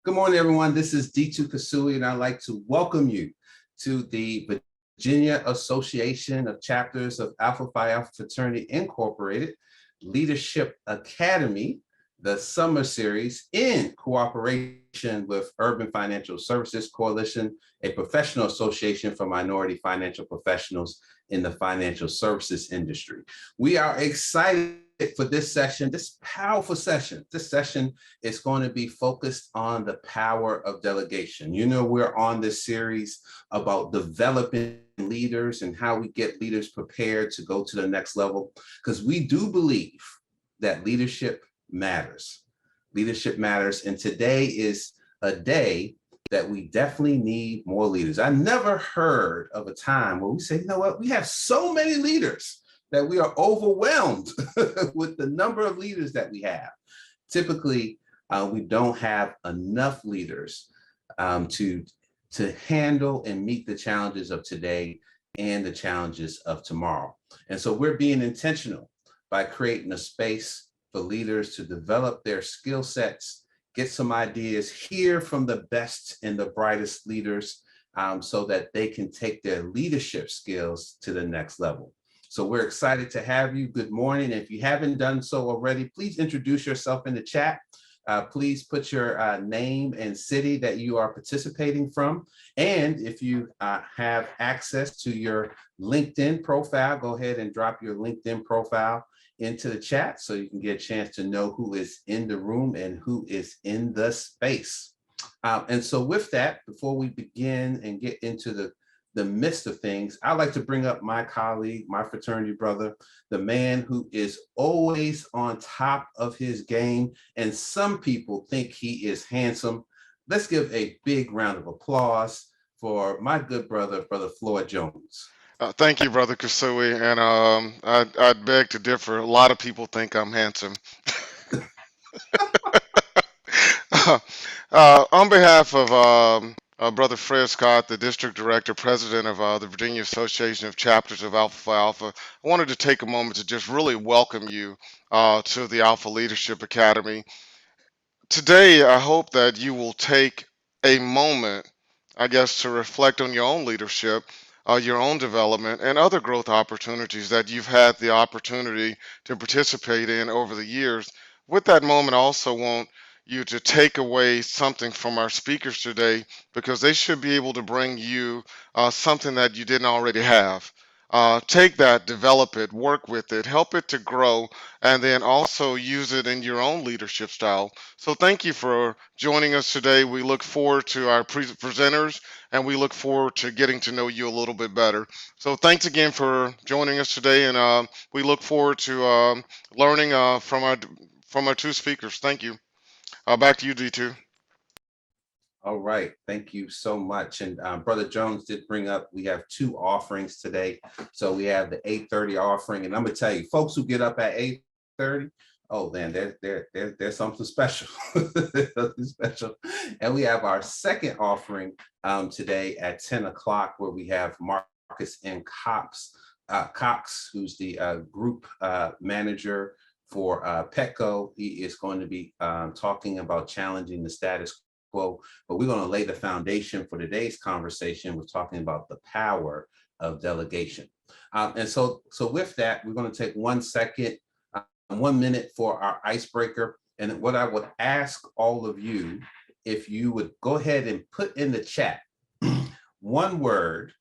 Good morning, everyone. This is D2 Kasui, and I'd like to welcome you to the Virginia Association of Chapters of Alpha Phi Alpha Fraternity Incorporated Leadership Academy, the summer series in cooperation with Urban Financial Services Coalition, a professional association for minority financial professionals in the financial services industry. We are excited for this session, this powerful session. This session is going to be focused on the power of delegation. You know, we're on this series about developing leaders and how we get leaders prepared to go to the next level, because we do believe that leadership matters. Leadership matters, and today is a day that we definitely need more leaders. I never heard of a time where we say, you know what, we have so many leaders that we are overwhelmed with the number of leaders that we have. Typically, we don't have enough leaders to handle and meet the challenges of today and the challenges of tomorrow. And so we're being intentional by creating a space for leaders to develop their skill sets, get some ideas, hear from the best and the brightest leaders so that they can take their leadership skills to the next level. So we're excited to have you. Good morning. If you haven't done so already, please introduce yourself in the chat. Please put your name and city that you are participating from. And if you have access to your LinkedIn profile, go ahead and drop your LinkedIn profile into the chat so you can get a chance to know who is in the room and who is in the space. And so with that, before we begin and get into the midst of things, I'd like to bring up my colleague, my fraternity brother, the man who is always on top of his game, and some people think he is handsome. Let's give a big round of applause for my good brother, Brother Floyd Jones. Thank you, Brother Kasui. And I'd beg to differ. A lot of people think I'm handsome. On behalf of Brother Fred Scott, the District Director, President of the Virginia Association of Chapters of Alpha Phi Alpha, I wanted to take a moment to just really welcome you to the Alpha Leadership Academy. Today, I hope that you will take a moment, I guess, to reflect on your own leadership, your own development, and other growth opportunities that you've had the opportunity to participate in over the years. With that moment, I also want you to take away something from our speakers today because they should be able to bring you something that you didn't already have. Take that, develop it, work with it, help it to grow, and then also use it in your own leadership style. So thank you for joining us today. We look forward to our presenters, and we look forward to getting to know you a little bit better. So thanks again for joining us today, and we look forward to learning from our two speakers. Thank you. Back to you, D2. All right, thank you so much. And Brother Jones did bring up, we have two offerings today. So we have the 8:30 offering, and I'm gonna tell you, folks who get up at 8:30, oh man, there's something special. Something special. And we have our second offering today at 10 o'clock, where we have Marcus N. Cox, who's the group manager for Petco. He is going to be talking about challenging the status quo, but we're going to lay the foundation for today's conversation. We're talking about the power of delegation. And so with that, we're going to take 1 second, 1 minute for our icebreaker. And what I would ask all of you, if you would go ahead and put in the chat one word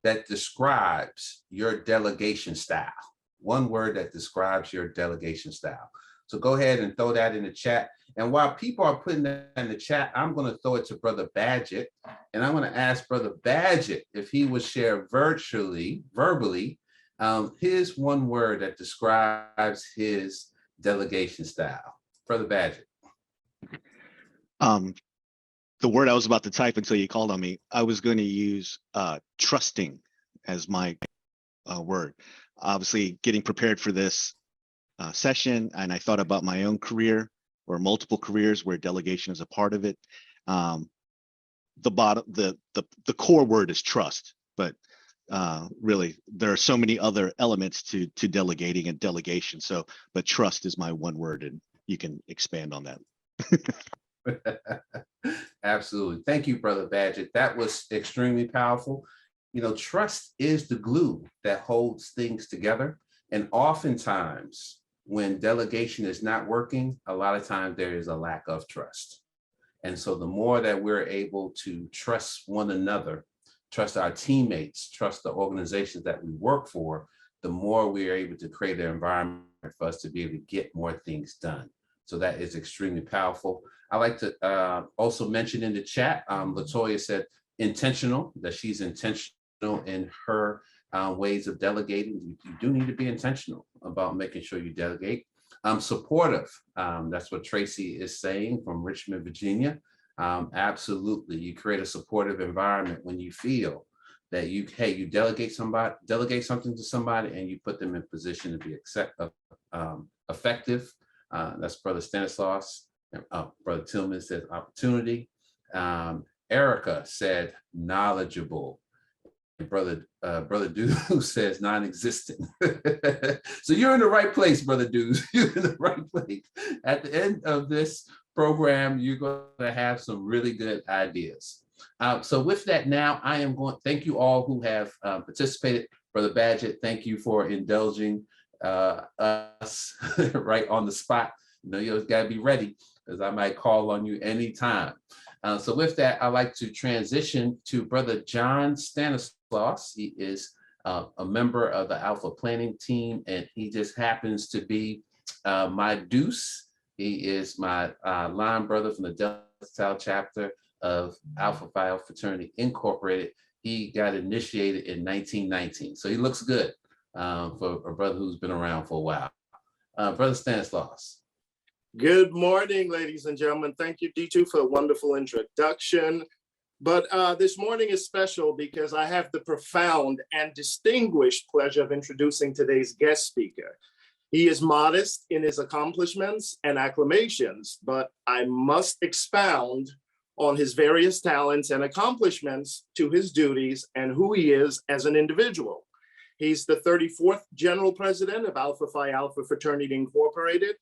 that describes your delegation style. One word that describes your delegation style. So go ahead and throw that in the chat. And while people are putting that in the chat, I'm going to throw it to Brother Badgett. And I'm going to ask Brother Badgett if he would share verbally, his one word that describes his delegation style. Brother Badgett. The word I was about to type until you called on me, I was going to use trusting as my word. Obviously, getting prepared for this session, and I thought about my own career or multiple careers where delegation is a part of it. The core word is trust, but really there are so many other elements to delegating and delegation. So, but trust is my one word, and you can expand on that. Absolutely. Thank you, Brother Badgett. That was extremely powerful. You know, trust is the glue that holds things together. And oftentimes, when delegation is not working, a lot of times there is a lack of trust. And so the more that we're able to trust one another, trust our teammates, trust the organizations that we work for, the more we are able to create an environment for us to be able to get more things done. So that is extremely powerful. I like to also mention in the chat, Latoya said intentional, that she's intentional in her ways of delegating. You do need to be intentional about making sure you delegate. Supportive, that's what Tracy is saying from Richmond, Virginia. Absolutely, you create a supportive environment when you feel that you delegate something to somebody and you put them in position to be effective. That's Brother Stanislaus. Brother Tillman says opportunity. Erica said knowledgeable. Brother Dude says non-existent. So you're in the right place, Brother Dude. You're in the right place. At the end of this program, you're going to have some really good ideas. So with that, now I am going. Thank you all who have participated. Brother Badgett, thank you for indulging us right on the spot. You know, you got to be ready because I might call on you anytime. So with that, I'd like to transition to Brother John Stanislaus. He is a member of the Alpha Planning Team, and he just happens to be my deuce. He is my line brother from the Delta chapter of Alpha Phi Alpha Fraternity Incorporated. He got initiated in 1919, so he looks good for a brother who's been around for a while. Brother Stanislaus. Good morning, ladies and gentlemen. Thank you, D2, for a wonderful introduction. But this morning is special because I have the profound and distinguished pleasure of introducing today's guest speaker. He is modest in his accomplishments and acclamations, but I must expound on his various talents and accomplishments to his duties and who he is as an individual. He's the 34th General President of Alpha Phi Alpha Fraternity Incorporated.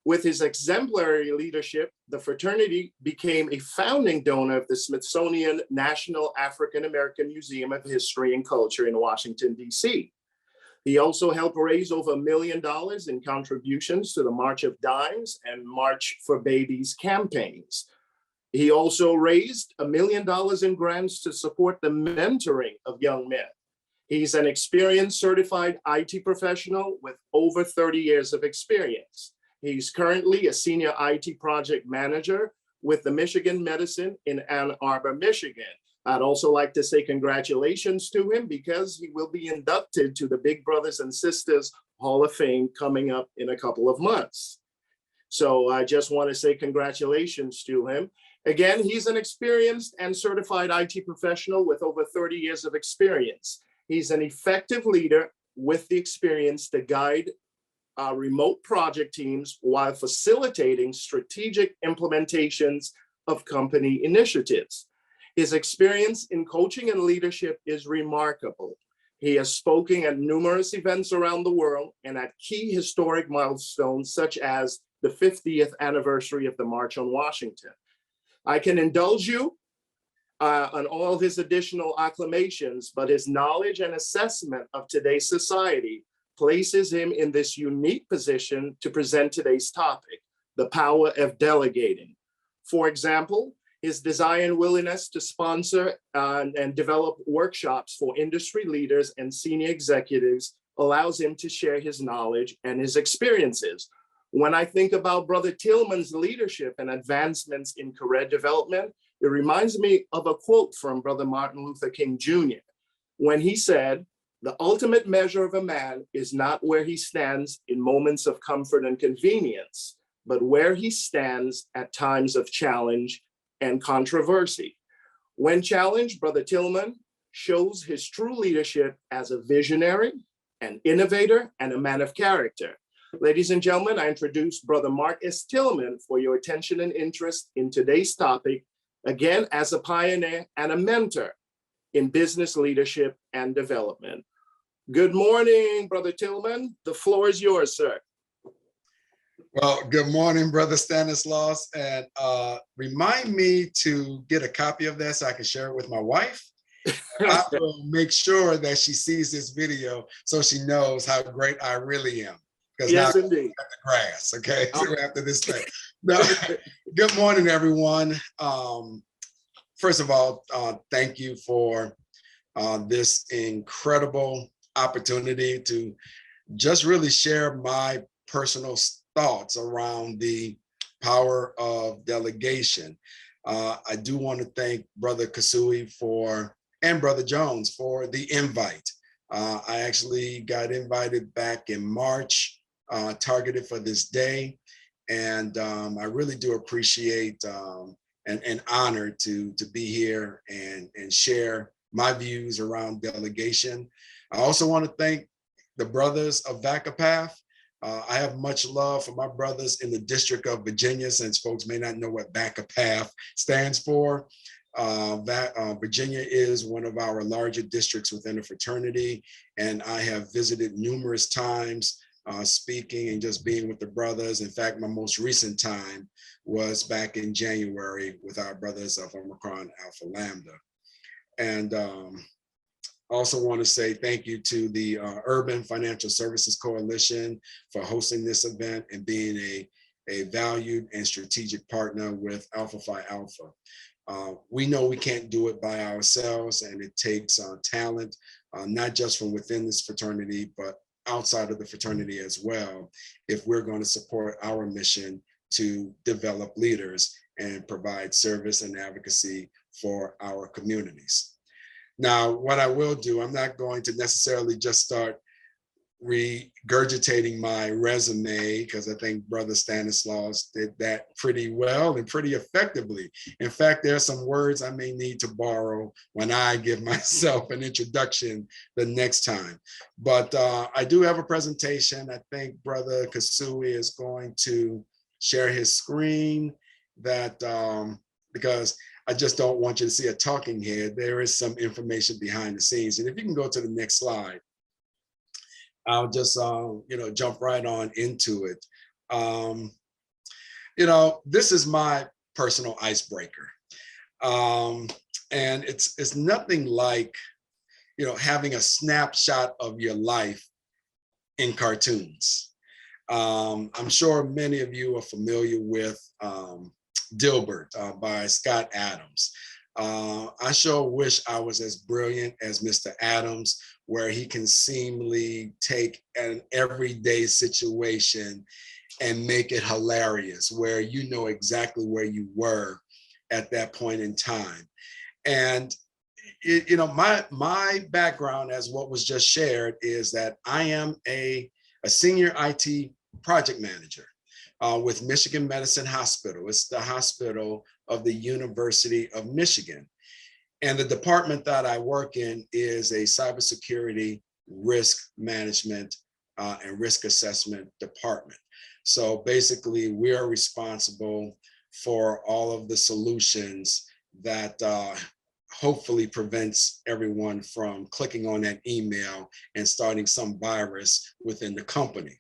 With his exemplary leadership, the fraternity became a founding donor of the Smithsonian National African American Museum of History and Culture in Washington, D.C. He also helped raise over $1 million in contributions to the March of Dimes and March for Babies campaigns. He also raised $1 million in grants to support the mentoring of young men. He's an experienced certified IT professional with over 30 years of experience. He's currently a senior IT project manager with the Michigan Medicine in Ann Arbor, Michigan. I'd also like to say congratulations to him because he will be inducted to the Big Brothers and Sisters Hall of Fame coming up in a couple of months. So I just want to say congratulations to him. Again, he's an experienced and certified IT professional with over 30 years of experience. He's an effective leader with the experience to guide remote project teams while facilitating strategic implementations of company initiatives. His experience in coaching and leadership is remarkable. He has spoken at numerous events around the world and at key historic milestones, such as the 50th anniversary of the March on Washington. I can indulge you on all of his additional acclamations, but his knowledge and assessment of today's society places him in this unique position to present today's topic, the power of delegating. For example, his desire and willingness to sponsor and develop workshops for industry leaders and senior executives allows him to share his knowledge and his experiences. When I think about Brother Tillman's leadership and advancements in career development, it reminds me of a quote from Brother Martin Luther King Jr. when he said, "The ultimate measure of a man is not where he stands in moments of comfort and convenience, but where he stands at times of challenge and controversy." When challenged, Brother Tillman shows his true leadership as a visionary, an innovator, and a man of character. Ladies and gentlemen, I introduce Brother Mark S. Tillman for your attention and interest in today's topic, again, as a pioneer and a mentor in business leadership and development. Good morning, Brother Tillman. The floor is yours, sir. Well, good morning, Brother Stanislaus, and remind me to get a copy of that so I can share it with my wife. I will make sure that she sees this video so she knows how great I really am. Because Yes, now indeed. I'm at the grass, okay? So after this thing. No, good morning, everyone. First of all, thank you for this incredible opportunity to just really share my personal thoughts around the power of delegation. I do want to thank Brother Kasui and Brother Jones for the invite. I actually got invited back in March, targeted for this day. And I really do appreciate and honored to be here and share my views around delegation. I also want to thank the brothers of VACAPAF. I have much love for my brothers in the District of Virginia, since folks may not know what VACAPAF stands for. Virginia is one of our larger districts within the fraternity, and I have visited numerous times speaking and just being with the brothers. In fact, my most recent time was back in January with our brothers of Omicron Alpha Lambda. And also want to say thank you to the Urban Financial Services Coalition for hosting this event and being a valued and strategic partner with Alpha Phi Alpha. We know we can't do it by ourselves, and it takes talent, not just from within this fraternity, but outside of the fraternity as well, if we're going to support our mission to develop leaders and provide service and advocacy for our communities. Now, what I will do, I'm not going to necessarily just start regurgitating my resume, because I think Brother Stanislaus did that pretty well and pretty effectively. In fact, there are some words I may need to borrow when I give myself an introduction the next time. But I do have a presentation. I think Brother Kasui is going to share his screen, that because I just don't want you to see a talking head. There is some information behind the scenes. And if you can go to the next slide, I'll just jump right on into it. This is my personal icebreaker. And it's nothing like, having a snapshot of your life in cartoons. I'm sure many of you are familiar with Dilbert by Scott Adams. I sure wish I was as brilliant as Mr. Adams, where he can seemingly take an everyday situation and make it hilarious, where you know exactly where you were at that point in time. And my background, as what was just shared, is that I am a senior IT project manager with Michigan Medicine Hospital. It's the hospital of the University of Michigan. And the department that I work in is a cybersecurity risk management and risk assessment department. So basically, we are responsible for all of the solutions that hopefully prevents everyone from clicking on that email and starting some virus within the company.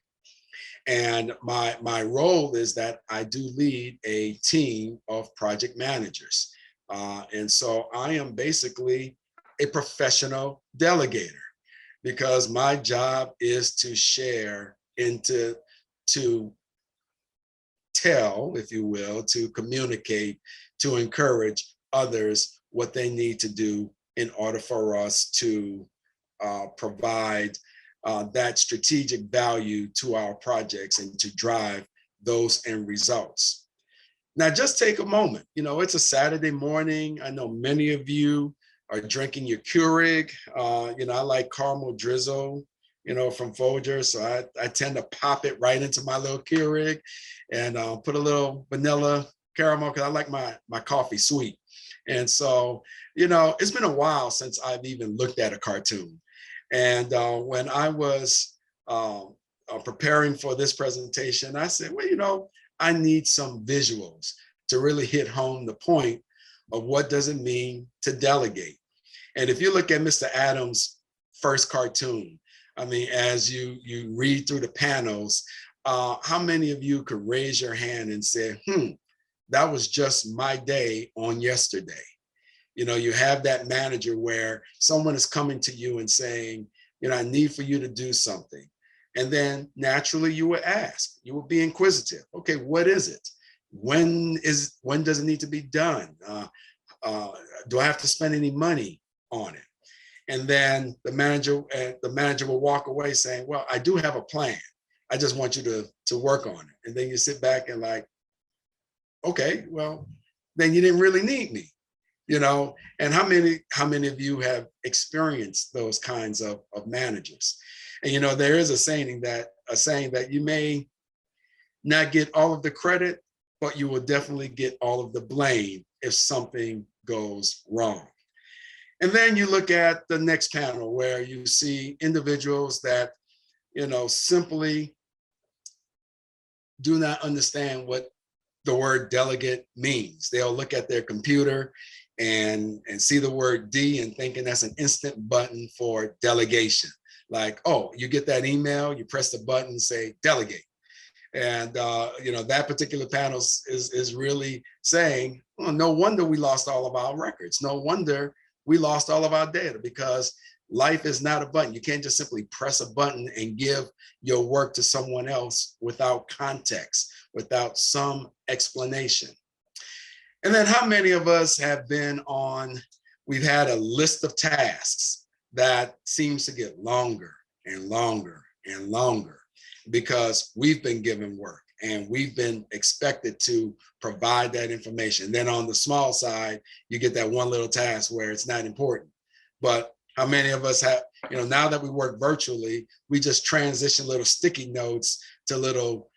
And my role is that I do lead a team of project managers. And so I am basically a professional delegator, because my job is to share and to tell, if you will, to communicate, to encourage others what they need to do in order for us to provide that strategic value to our projects and to drive those end results. Now, just take a moment. It's a Saturday morning. I know many of you are drinking your Keurig. I like caramel drizzle, from Folger. So I tend to pop it right into my little Keurig and put a little vanilla caramel, because I like my coffee sweet. And so, it's been a while since I've even looked at a cartoon. And when I was preparing for this presentation, I said, well, I need some visuals to really hit home the point of what does it mean to delegate. And if you look at Mr. Adams' first cartoon, I mean, as you read through the panels, how many of you could raise your hand and say, that was just my day on yesterday? You know, you have that manager where someone is coming to you and saying, you know, I need for you to do something. And then naturally you would ask, you would be inquisitive. Okay, what is it? When does it need to be done? Do I have to spend any money on it? And then the manager will walk away saying, well, I do have a plan. I just want you to work on it. And then you sit back and like, okay, well, then you didn't really need me, you know? And how many of you have experienced those kinds of managers? And, you know, there is a saying that you may not get all of the credit, but you will definitely get all of the blame if something goes wrong. And then you look at the next panel where you see individuals that, you know, simply do not understand what the word delegate means. They'll look at their computer and see the word D and thinking that's an instant button for delegation. Like, oh, you get that email, you press the button, say delegate. And, you know, that particular panel is really saying, well, no wonder we lost all of our records. No wonder we lost all of our data, because life is not a button. You can't just simply press a button and give your work to someone else without context, without some explanation. And then how many of us have we've had a list of tasks that seems to get longer and longer and longer because we've been given work and we've been expected to provide that information. Then on the small side, you get that one little task where it's not important. But how many of us have, you know, now that we work virtually, we just transition little sticky notes to little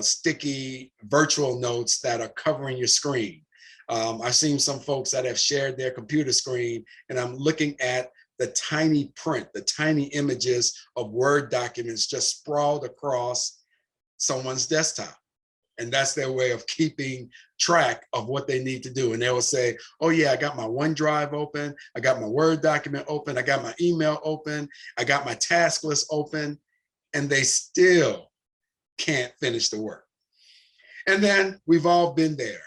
sticky virtual notes that are covering your screen. I've seen some folks that have shared their computer screen, and I'm looking at the tiny print, the tiny images of Word documents just sprawled across someone's desktop. And that's their way of keeping track of what they need to do. And they will say, oh yeah, I got my OneDrive open, I got my Word document open, I got my email open, I got my task list open, and they still can't finish the work. And then we've all been there.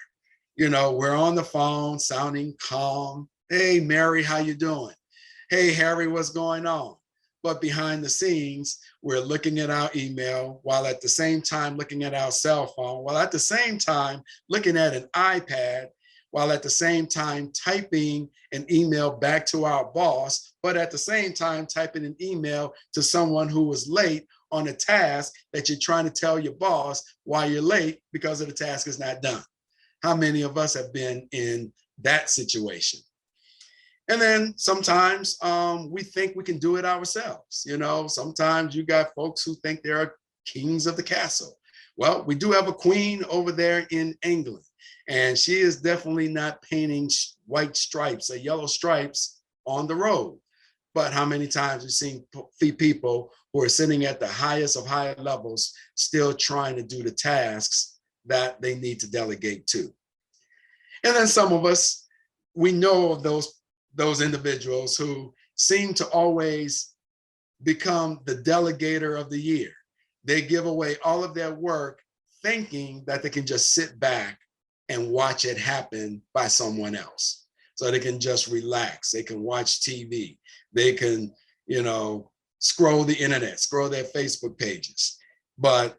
You know, we're on the phone sounding calm. Hey, Mary, how you doing? Hey, Harry, what's going on? But behind the scenes, we're looking at our email while at the same time looking at our cell phone, while at the same time looking at an iPad, while at the same time typing an email back to our boss, but at the same time typing an email to someone who was late on a task that you're trying to tell your boss why you're late because of the task is not done. How many of us have been in that situation? And then sometimes we think we can do it ourselves. You know, sometimes you got folks who think they're kings of the castle. Well, we do have a queen over there in England, and she is definitely not painting white stripes or yellow stripes on the road. But how many times we've seen people who are sitting at the highest of higher levels still trying to do the tasks that they need to delegate to. And then some of us, we know of those individuals who seem to always become the delegator of the year. They give away all of their work thinking that they can just sit back and watch it happen by someone else. So they can just relax. They can watch TV. They can, you know, scroll the internet, scroll their Facebook pages. But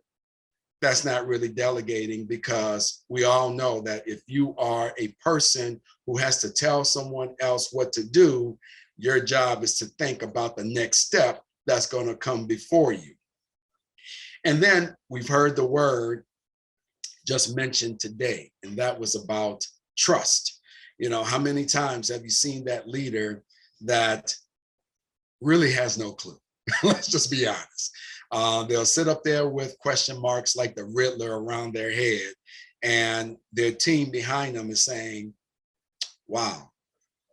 that's not really delegating, because we all know that if you are a person who has to tell someone else what to do, your job is to think about the next step that's going to come before you. And then we've heard the word just mentioned today, and that was about trust. You know, how many times have you seen that leader that really has no clue? Let's just be honest. They'll sit up there with question marks like the Riddler around their head, and their team behind them is saying, wow,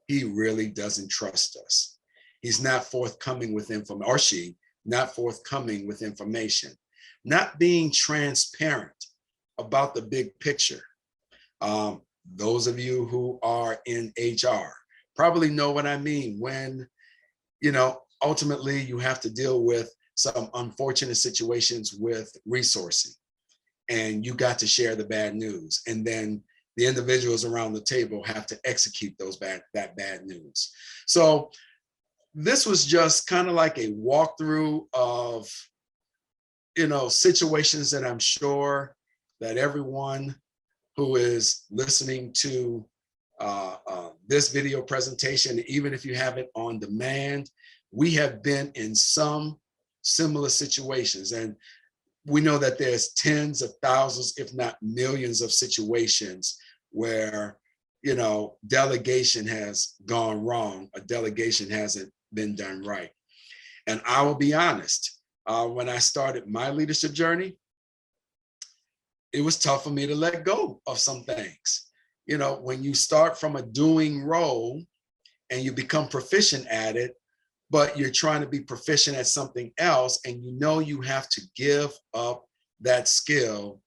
he really doesn't trust us. He's not forthcoming with information, or she not forthcoming with information, not being transparent about the big picture. Those of you who are in HR probably know what I mean when, you know, ultimately you have to deal with some unfortunate situations with resourcing, and you got to share the bad news. And then the individuals around the table have to execute that bad news. So this was just kind of like a walkthrough of, situations that I'm sure that everyone who is listening to this video presentation, even if you have it on demand, we have been in some similar situations. And we know that there's tens of thousands, if not millions of situations where, delegation has gone wrong, a delegation hasn't been done right. And I will be honest, when I started my leadership journey, it was tough for me to let go of some things. When you start from a doing role and you become proficient at it, but you're trying to be proficient at something else, and you have to give up that skill.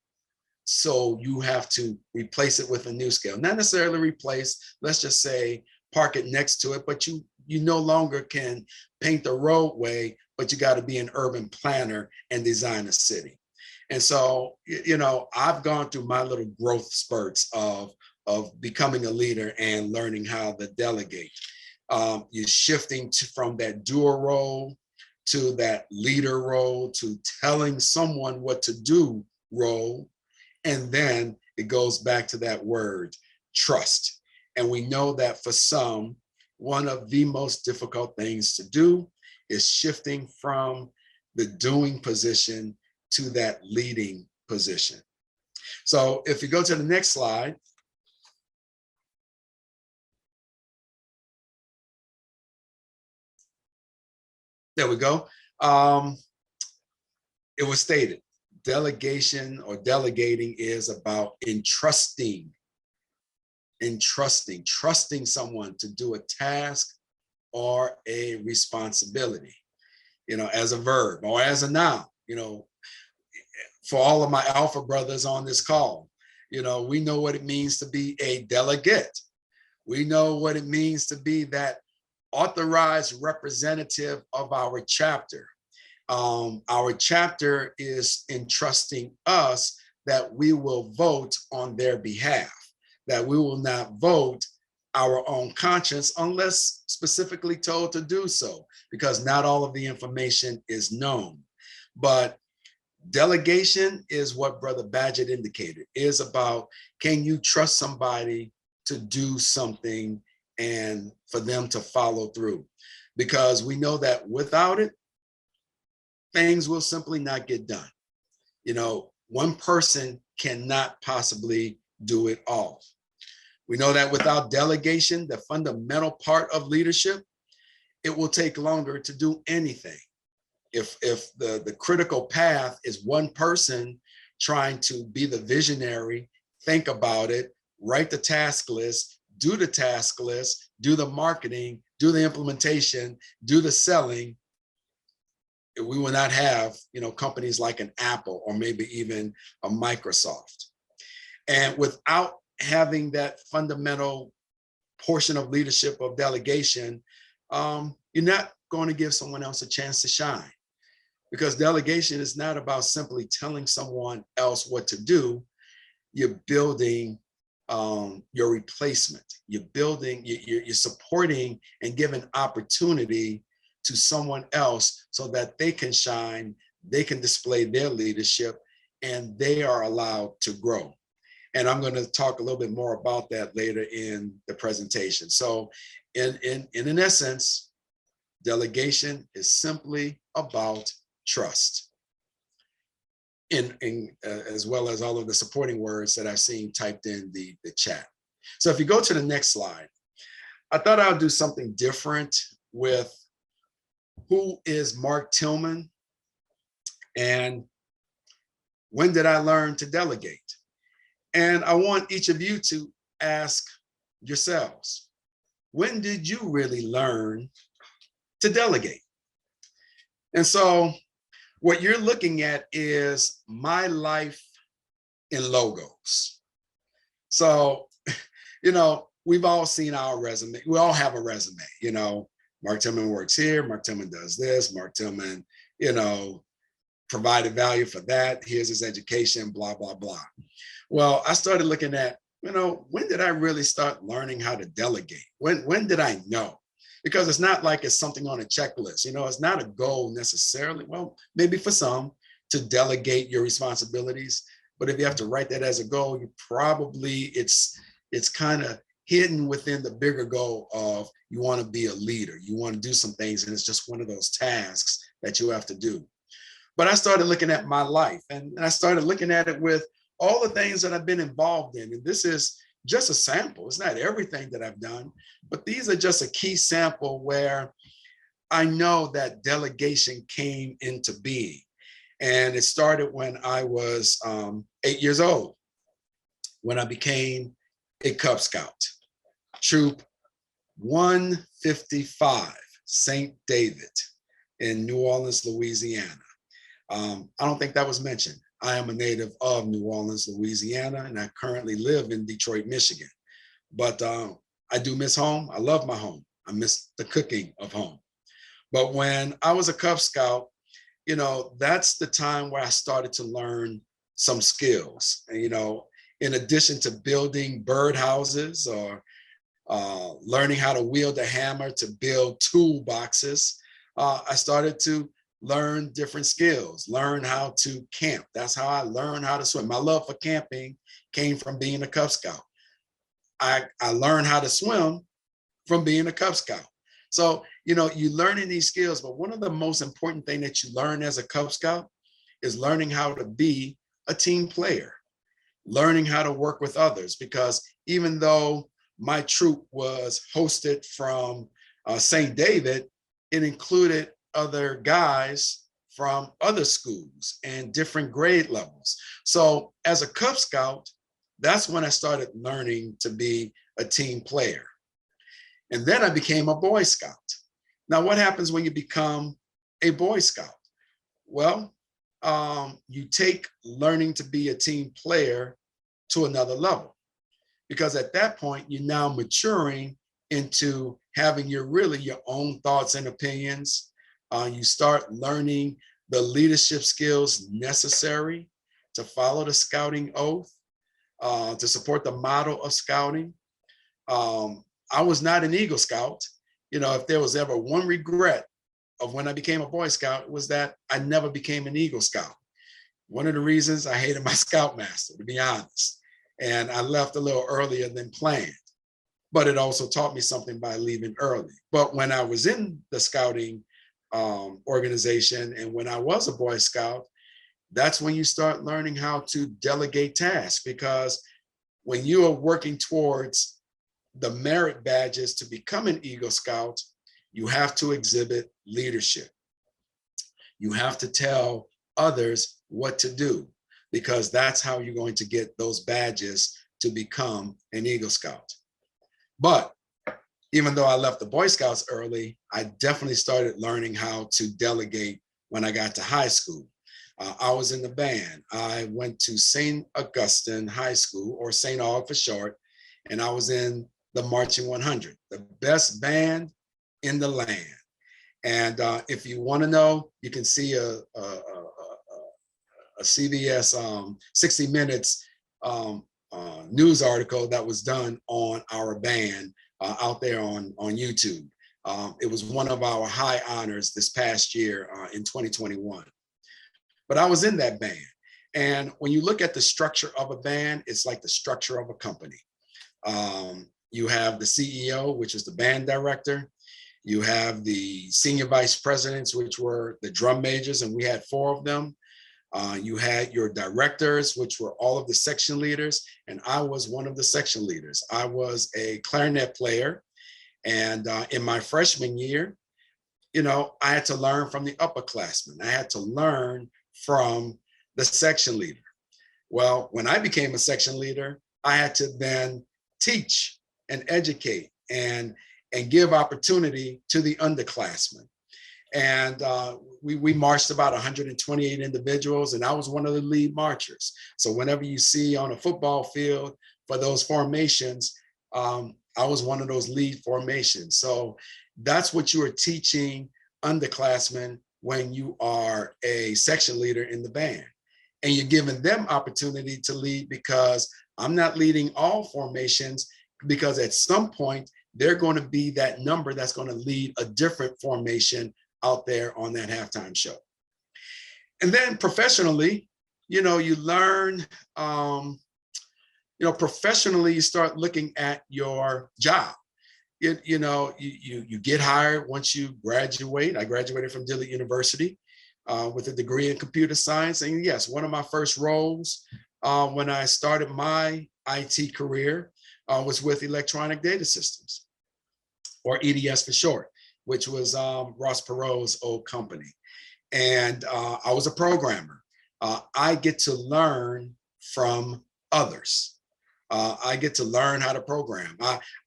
So you have to replace it with a new skill. Not necessarily replace, let's just say park it next to it, but you no longer can paint the roadway, but you got to be an urban planner and design a city. And so, I've gone through my little growth spurts of becoming a leader and learning how to delegate. You're shifting from that doer role to that leader role to telling someone what to do role. And then it goes back to that word, trust. And we know that for some, one of the most difficult things to do is shifting from the doing position to that leading position. So if you go to the next slide. There we go. It was stated, delegation or delegating is about trusting someone to do a task or a responsibility, as a verb or as a noun. For all of my alpha brothers on this call, we know what it means to be a delegate. We know what it means to be that authorized representative of our chapter. Our chapter is entrusting us that we will vote on their behalf, that we will not vote our own conscience unless specifically told to do so, because not all of the information is known. But delegation is what Brother Badgett indicated, is about, can you trust somebody to do something and for them to follow through? Because we know that without it, things will simply not get done. One person cannot possibly do it all. We know that without delegation, the fundamental part of leadership, it will take longer to do anything. If the critical path is one person trying to be the visionary, think about it, write the task list, do the task list, do the marketing, do the implementation, do the selling, we will not have, companies like an Apple or maybe even a Microsoft. And without having that fundamental portion of leadership of delegation, you're not going to give someone else a chance to shine. Because delegation is not about simply telling someone else what to do. You're building your replacement. You're building, you're supporting and giving opportunity to someone else so that they can shine, they can display their leadership, and they are allowed to grow. And I'm going to talk a little bit more about that later in the presentation. So in essence, delegation is simply about trust, as well as all of the supporting words that I've seen typed in the chat. So if you go to the next slide, I thought I'll do something different with who is Mark Tillman and when did I learn to delegate? And I want each of you to ask yourselves, when did you really learn to delegate? And so what you're looking at is my life in logos. So, we've all seen our resume. We all have a resume, Mark Tillman works here, Mark Tillman does this, Mark Tillman, you know, provided value for that. Here's his education, blah, blah, blah. Well, I started looking at, when did I really start learning how to delegate? When did I know? Because it's not like it's something on a checklist. It's not a goal necessarily. Well, maybe for some to delegate your responsibilities. But if you have to write that as a goal, you probably, it's kind of hidden within the bigger goal of you want to be a leader. You want to do some things, and it's just one of those tasks that you have to do. But I started looking at my life, and I started looking at it with all the things that I've been involved in. And this is just a sample. It's not everything that I've done, but these are just a key sample where I know that delegation came into being. And it started when I was 8 years old, when I became a Cub Scout, Troop 155, St. David in New Orleans, Louisiana. I don't think that was mentioned. I am a native of New Orleans, Louisiana, and I currently live in Detroit, Michigan. But I do miss home. I love my home. I miss the cooking of home. But when I was a Cub Scout, that's the time where I started to learn some skills. And, in addition to building birdhouses or learning how to wield a hammer to build toolboxes, I started to learn different skills, learn how to camp. That's how I learned how to swim. My love for camping came from being a Cub Scout. I learned how to swim from being a Cub Scout. So, you learning these skills, but one of the most important things that you learn as a Cub Scout is learning how to be a team player, learning how to work with others, because even though my troop was hosted from St. David, it included other guys from other schools and different grade levels. So as a Cub Scout, that's when I started learning to be a team player. And then I became a Boy Scout. Now, what happens when you become a Boy Scout? Well, you take learning to be a team player to another level, because at that point, you're now maturing into having your own thoughts and opinions. You start learning the leadership skills necessary to follow the scouting oath, to support the motto of scouting. I was not an Eagle Scout. If there was ever one regret of when I became a Boy Scout, was that I never became an Eagle Scout. One of the reasons I hated my Scoutmaster, to be honest, and I left a little earlier than planned. But it also taught me something by leaving early. But when I was in the scouting organization and when I was a Boy Scout, that's when you start learning how to delegate tasks, because when you are working towards the merit badges to become an Eagle Scout, you have to exhibit leadership. You have to tell others what to do, because that's how you're going to get those badges to become an Eagle Scout. But even though I left the Boy Scouts early, I definitely started learning how to delegate when I got to high school. I was in the band. I went to St. Augustine High School, or St. Aug for short, and I was in the Marching 100, the best band in the land. And if you want to know, you can see a CBS 60 Minutes news article that was done on our band out there on YouTube. It was one of our high honors this past year in 2021. But I was in that band. And when you look at the structure of a band, it's like the structure of a company. You have the CEO, which is the band director. You have the senior vice presidents, which were the drum majors, and we had 4 of them. You had your directors, which were all of the section leaders, and I was one of the section leaders. I was a clarinet player, and in my freshman year, I had to learn from the upperclassmen. I had to learn from the section leader. Well, when I became a section leader, I had to then teach and educate and give opportunity to the underclassmen. And we marched about 128 individuals, and I was one of the lead marchers. So whenever you see on a football field for those formations, I was one of those lead formations. So that's what you are teaching underclassmen when you are a section leader in the band. And you're giving them opportunity to lead, because I'm not leading all formations, because at some point they're going to be that number that's going to lead a different formation out there on that halftime show. And then professionally, you learn, professionally, you start looking at your job. You get hired once you graduate. I graduated from Dillard University with a degree in computer science. And yes, one of my first roles when I started my IT career was with Electronic Data Systems, or EDS for short, which was Ross Perot's old company. And I was a programmer. I get to learn from others. I get to learn how to program.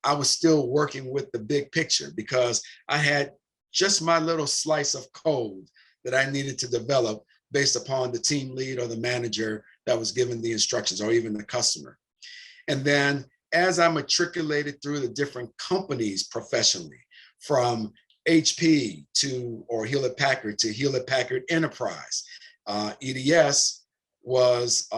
I was still working with the big picture, because I had just my little slice of code that I needed to develop based upon the team lead or the manager that was given the instructions, or even the customer. And then as I matriculated through the different companies professionally, from HP or Hewlett Packard to Hewlett Packard Enterprise, EDS was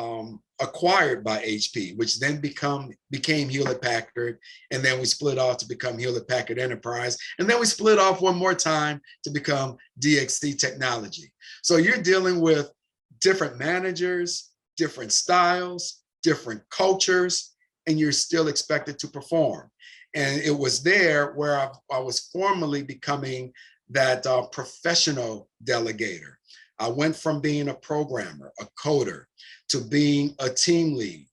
acquired by HP, which then became Hewlett Packard. And then we split off to become Hewlett Packard Enterprise. And then we split off one more time to become DXC Technology. So you're dealing with different managers, different styles, different cultures, and you're still expected to perform. And it was there where I was formally becoming that professional delegator. I went from being a programmer, a coder, to being a team lead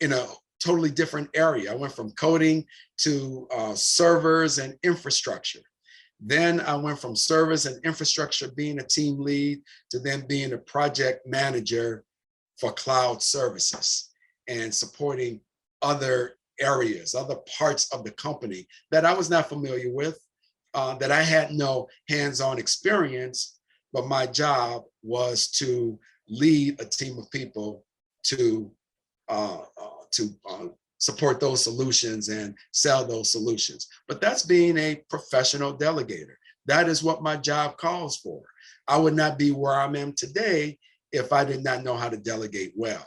in a totally different area. I went from coding to servers and infrastructure. Then I went from servers and infrastructure, being a team lead, to then being a project manager for cloud services and supporting other areas, other parts of the company that I was not familiar with, that I had no hands-on experience, but my job was to lead a team of people to support those solutions and sell those solutions. But that's being a professional delegator. That is what my job calls for. I would not be where I am today if I did not know how to delegate well.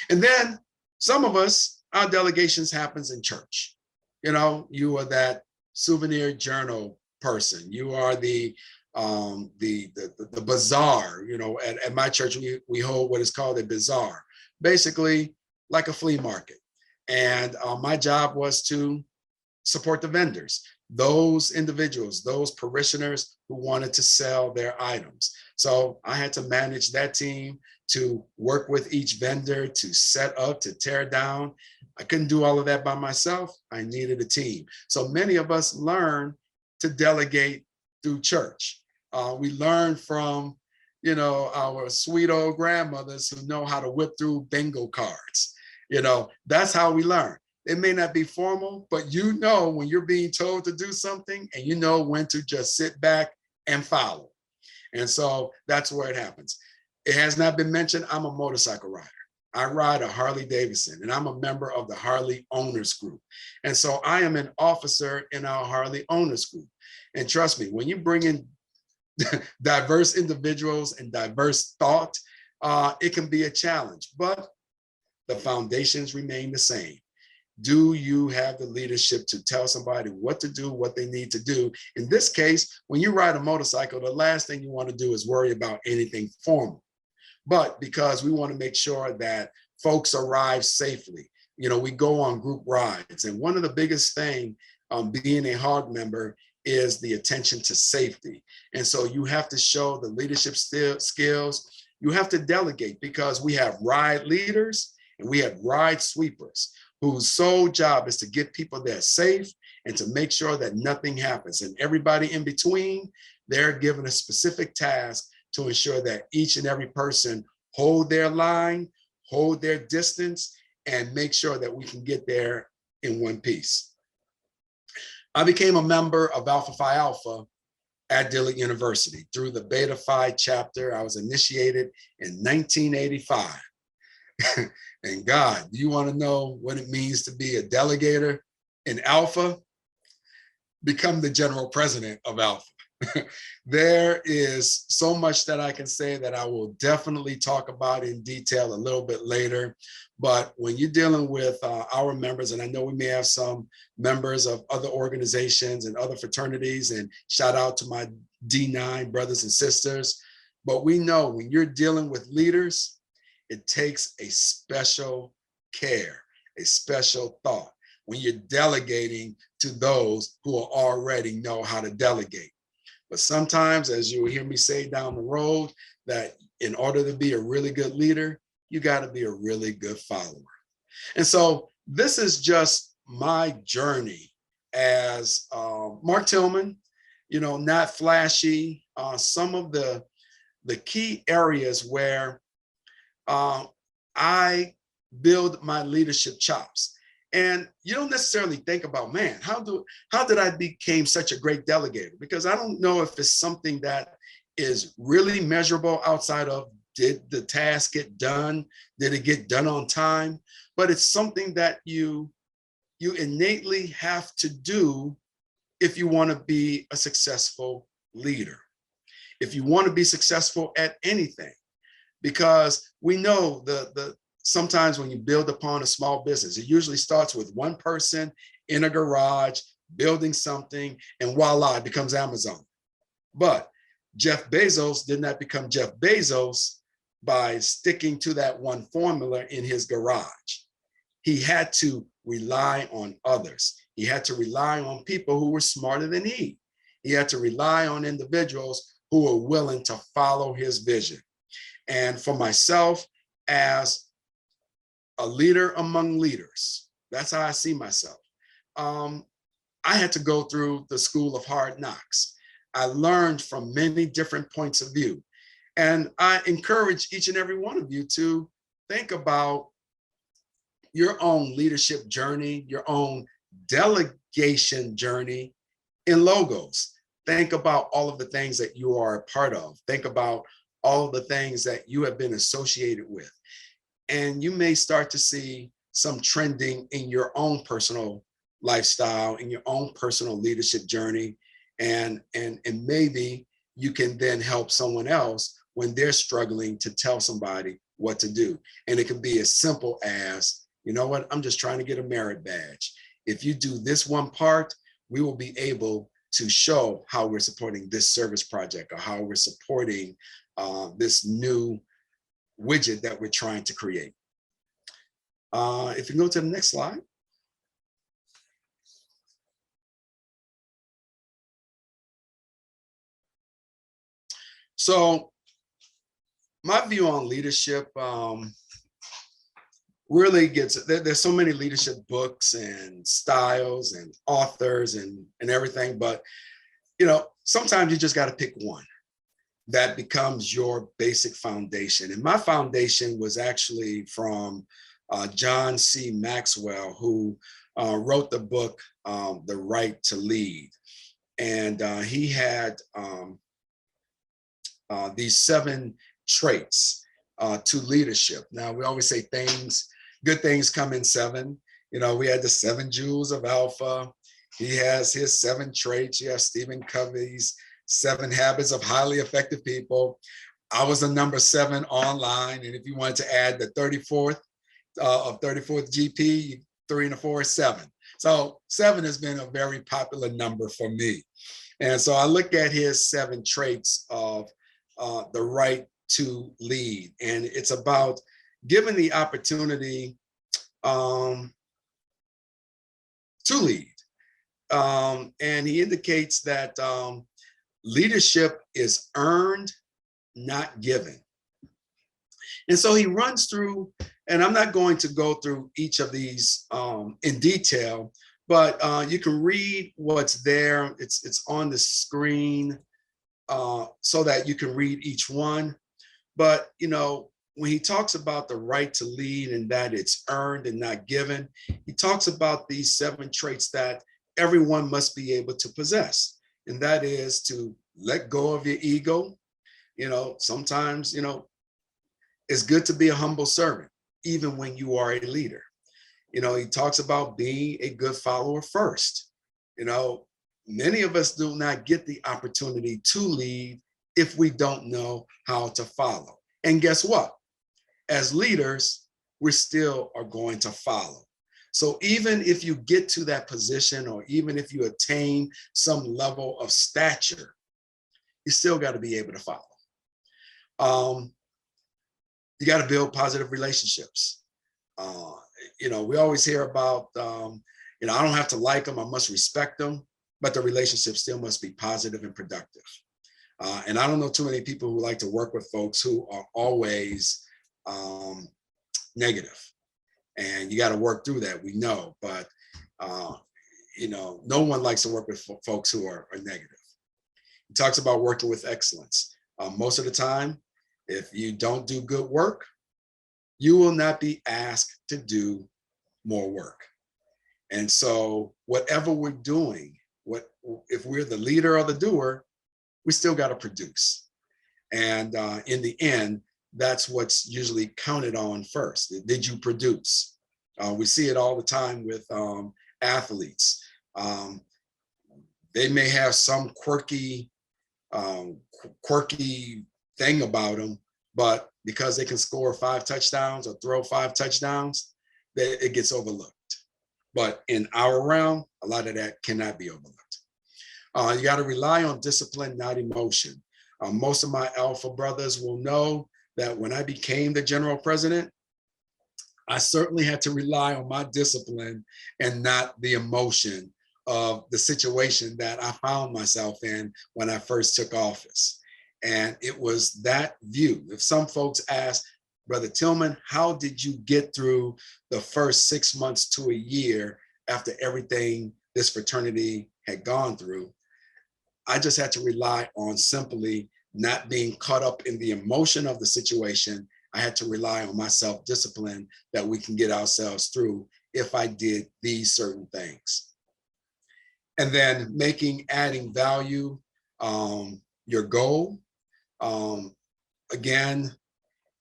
And then some of us, our delegations happens in church. You are that souvenir journal person. You are the bazaar. At my church, we hold what is called a bazaar, basically like a flea market. And my job was to support the vendors, those individuals, those parishioners who wanted to sell their items. So I had to manage that team, to work with each vendor, to set up, to tear down. I couldn't do all of that by myself. I needed a team. So many of us learn to delegate through church. We learn from, our sweet old grandmothers who know how to whip through bingo cards. That's how we learn. It may not be formal, but when you're being told to do something, and you know when to just sit back and follow. And so that's where it happens. It has not been mentioned, I'm a motorcycle rider. I ride a Harley Davidson, and I'm a member of the Harley Owners Group. And so I am an officer in our Harley Owners Group. And trust me, when you bring in diverse individuals and diverse thought, it can be a challenge, but the foundations remain the same. Do you have the leadership to tell somebody what to do, what they need to do? In this case, when you ride a motorcycle, the last thing you want to do is worry about anything formal. But because we want to make sure that folks arrive safely, we go on group rides. And one of the biggest things being a HOG member is the attention to safety. And so you have to show the leadership skills. You have to delegate, because we have ride leaders and we have ride sweepers whose sole job is to get people there safe and to make sure that nothing happens. And everybody in between, they're given a specific task to ensure that each and every person hold their line, hold their distance, and make sure that we can get there in one piece. I became a member of Alpha Phi Alpha at Dillard University through the Beta Phi chapter. I was initiated in 1985. And God, do you want to know what it means to be a delegator in Alpha? Become the general president of Alpha. There is so much that I can say that I will definitely talk about in detail a little bit later. But when you're dealing with our members, and I know we may have some members of other organizations and other fraternities, and shout out to my D9 brothers and sisters, but we know when you're dealing with leaders, it takes a special care, a special thought when you're delegating to those who already know how to delegate. But sometimes, as you will hear me say down the road, that in order to be a really good leader, you got to be a really good follower. And so this is just my journey as Mark Tillman, not flashy. Some of the key areas where I build my leadership chops. And you don't necessarily think about, man, how did I become such a great delegator? Because I don't know if it's something that is really measurable outside of, did the task get done? Did it get done on time? But it's something that you innately have to do if you want to be a successful leader, if you want to be successful at anything. Because we know sometimes when you build upon a small business, it usually starts with one person in a garage building something, and voila, it becomes Amazon. But Jeff Bezos did not become Jeff Bezos by sticking to that one formula in his garage. He had to rely on others. He had to rely on people who were smarter than he. He had to rely on individuals who were willing to follow his vision. And for myself, as a leader among leaders, that's how I see myself. I had to go through the school of hard knocks. I learned from many different points of view. And I encourage each and every one of you to think about your own leadership journey, your own delegation journey in logos. Think about all of the things that you are a part of. Think about all of the things that you have been associated with. And you may start to see some trending in your own personal lifestyle, in your own personal leadership journey. And maybe you can then help someone else when they're struggling to tell somebody what to do. And it can be as simple as, you know what, I'm just trying to get a merit badge. If you do this one part, we will be able to show how we're supporting this service project, or how we're supporting this new widget that we're trying to create. If you go to the next slide. So my view on leadership really gets, there's so many leadership books and styles and authors and everything, but sometimes you just got to pick one that becomes your basic foundation. And my foundation was actually from John C. Maxwell, who wrote the book, The Right to Lead. And he had these 7 traits to leadership. Now, we always say good things come in 7. We had the 7 jewels of alpha. He has his 7 traits. You have Stephen Covey's 7 habits of highly effective people. I was a number 7 online. And if you wanted to add the 34th of 34th GP, 3 and a 4 is 7. So 7 has been a very popular number for me. And so I look at his 7 traits of the right to lead. And it's about given the opportunity to lead. And he indicates that leadership is earned, not given. And so he runs through, and I'm not going to go through each of these in detail, but you can read what's there. It's on the screen so that you can read each one. But, when he talks about the right to lead and that it's earned and not given, he talks about these 7 traits that everyone must be able to possess. And that is to let go of your ego. Sometimes, it's good to be a humble servant, even when you are a leader. He talks about being a good follower first. many of us do not get the opportunity to lead if we don't know how to follow. And guess what? As leaders, we still are going to follow. So even if you get to that position, or even if you attain some level of stature, you still got to be able to follow. You got to build positive relationships. We always hear about, I don't have to like them, I must respect them, but the relationship still must be positive and productive. And I don't know too many people who like to work with folks who are always negative. And you got to work through that, we know, but no one likes to work with folks who are negative. He talks about working with excellence. Most of the time, if you don't do good work, you will not be asked to do more work. And so whatever we're doing, if we're the leader or the doer, we still got to produce. And in the end, that's what's usually counted on first. Did you produce? We see it all the time with athletes. They may have some quirky thing about them, but because they can score 5 touchdowns or throw 5 touchdowns, it gets overlooked. But in our realm, a lot of that cannot be overlooked. You got to rely on discipline, not emotion. Most of my alpha brothers will know that when I became the general president, I certainly had to rely on my discipline and not the emotion of the situation that I found myself in when I first took office. And it was that view. If some folks ask, Brother Tillman, how did you get through the first 6 months to a year after everything this fraternity had gone through? I just had to rely on simply not being caught up in the emotion of the situation. I had to rely on my self-discipline that we can get ourselves through if I did these certain things. And then adding value, your goal. Again,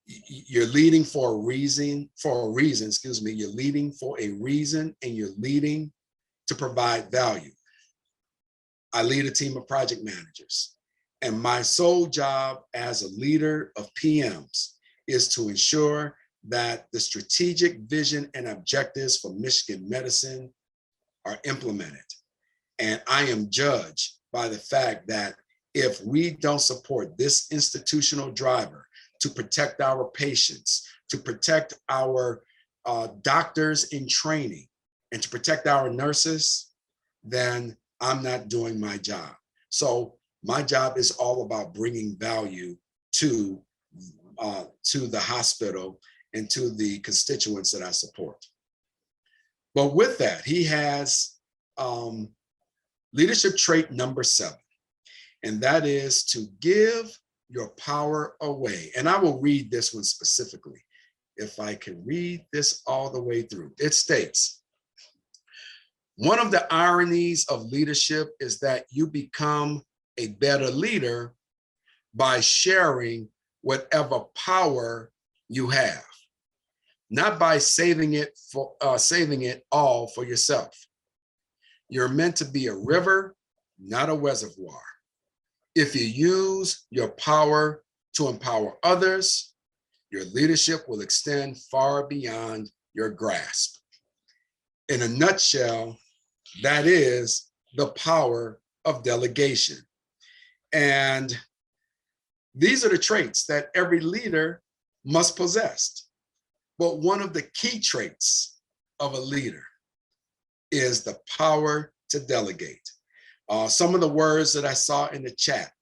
you're leading for a reason, you're leading for a reason, and you're leading to provide value. I lead a team of project managers, and my sole job as a leader of PMs is to ensure that the strategic vision and objectives for Michigan medicine are implemented. And I am judged by the fact that if we don't support this institutional driver to protect our patients, to protect our doctors in training, and to protect our nurses, then I'm not doing my job. So my job is all about bringing value to the hospital and to the constituents that I support. But with that, he has leadership trait number 7, and that is to give your power away. And I will read this one specifically, if I can read this all the way through. It states, one of the ironies of leadership is that you become a better leader by sharing whatever power you have, not by saving it all for yourself. You're meant to be a river, not a reservoir. If you use your power to empower others, your leadership will extend far beyond your grasp. In a nutshell, that is the power of delegation. And these are the traits that every leader must possess. But one of the key traits of a leader is the power to delegate. Some of the words that I saw in the chat: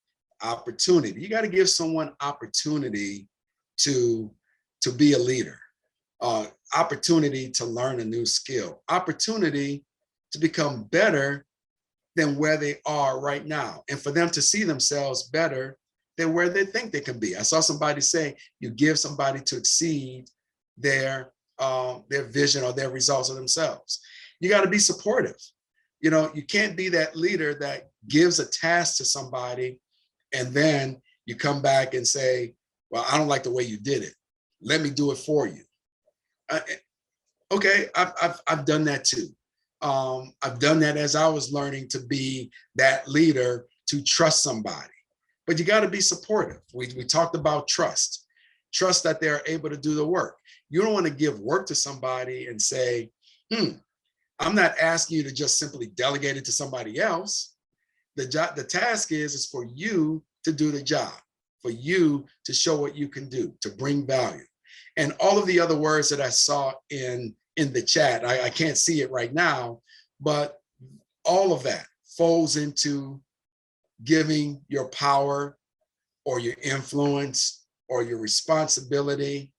opportunity. You got to give someone opportunity to be a leader, opportunity to learn a new skill, opportunity to become better than where they are right now, and for them to see themselves better than where they think they can be. I saw somebody say, you give somebody to exceed their vision or their results of themselves. You got to be supportive. You can't be that leader that gives a task to somebody and then you come back and say, well, I don't like the way you did it. Let me do it for you. Okay, I've done that too. I've done that as I was learning to be that leader, to trust somebody. But you got to be supportive. We talked about trust that they're able to do the work. You don't want to give work to somebody and say, I'm not asking you to just simply delegate it to somebody else. The task is for you to do the job, for you to show what you can do, to bring value. And all of the other words that I saw in the chat, I can't see it right now, but all of that folds into giving your power or your influence or your responsibility.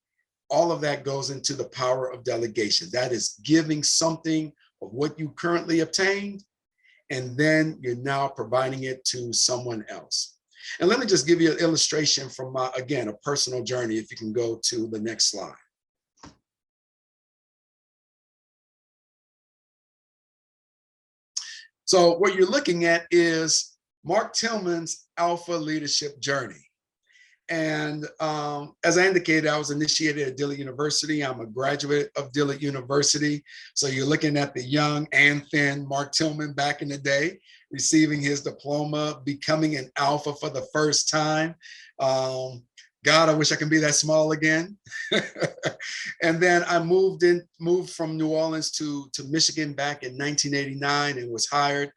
All of that goes into the power of delegation. That is giving something of what you currently obtained, and then you're now providing it to someone else. And let me just give you an illustration from my, again, a personal journey, if you can go to the next slide. So what you're looking at is Mark Tillman's Alpha Leadership Journey. And as I indicated, I was initiated at Dillard University. I'm a graduate of Dillard University. So you're looking at the young and thin Mark Tillman back in the day, receiving his diploma, becoming an alpha for the first time. God, I wish I could be that small again. And then I moved from New Orleans to Michigan back in 1989 and was hired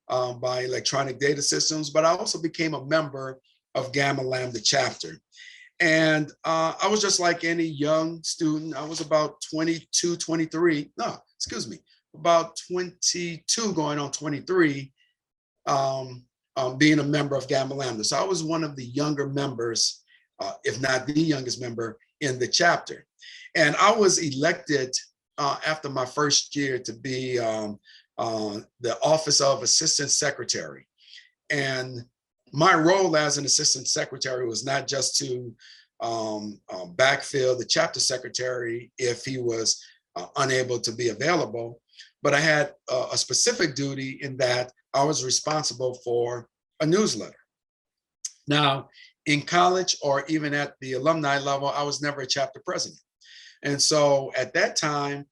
by Electronic Data Systems, but I also became a member of Gamma Lambda chapter. And I was just like any young student. I was about 22, 23, no, excuse me, about 22 going on 23, being a member of Gamma Lambda. So I was one of the younger members, if not the youngest member in the chapter. And I was elected after my first year to be the office of assistant secretary. And my role as an assistant secretary was not just to backfill the chapter secretary if he was unable to be available, but I had a specific duty in that I was responsible for a newsletter. Now, in college or even at the alumni level, I was never a chapter president. And so at that time,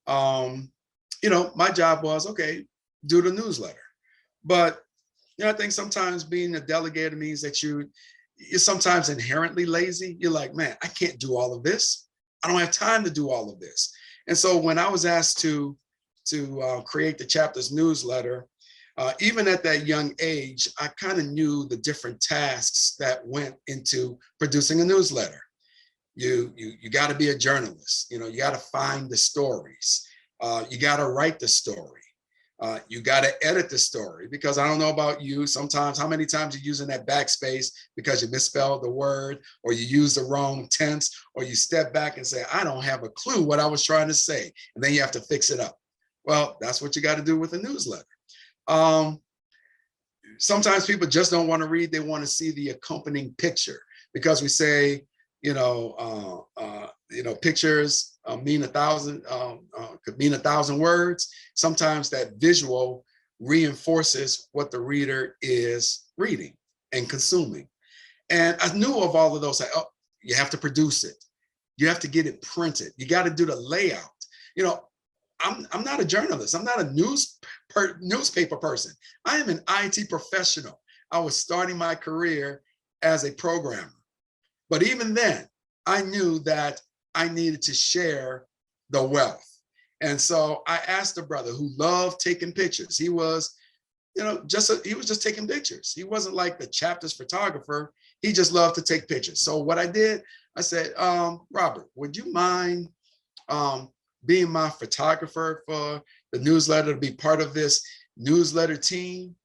my job was, okay, do the newsletter. But I think sometimes being a delegator means that you're sometimes inherently lazy. You're like, man, I can't do all of this. I don't have time to do all of this. And so when I was asked to create the chapter's newsletter, even at that young age, I kind of knew the different tasks that went into producing a newsletter. You got to be a journalist. You got to find the stories. You got to write the story. You got to edit the story, because I don't know about you, sometimes how many times you're using that backspace because you misspelled the word, or you use the wrong tense, or you step back and say, I don't have a clue what I was trying to say. And then you have to fix it up. Well, that's what you got to do with a newsletter. Sometimes people just don't want to read. They want to see the accompanying picture, because we say, pictures could mean 1,000 words. Sometimes that visual reinforces what the reader is reading and consuming. And I knew of all of those. You have to produce it. You have to get it printed. You got to do the layout. I'm not a journalist. I'm not a newspaper person. I am an IT professional. I was starting my career as a programmer. But even then, I knew that I needed to share the wealth. And so I asked a brother who loved taking pictures. He was, he was just taking pictures. He wasn't like the chapter's photographer. He just loved to take pictures. So what I did, I said, Robert, would you mind being my photographer for the newsletter, to be part of this newsletter team?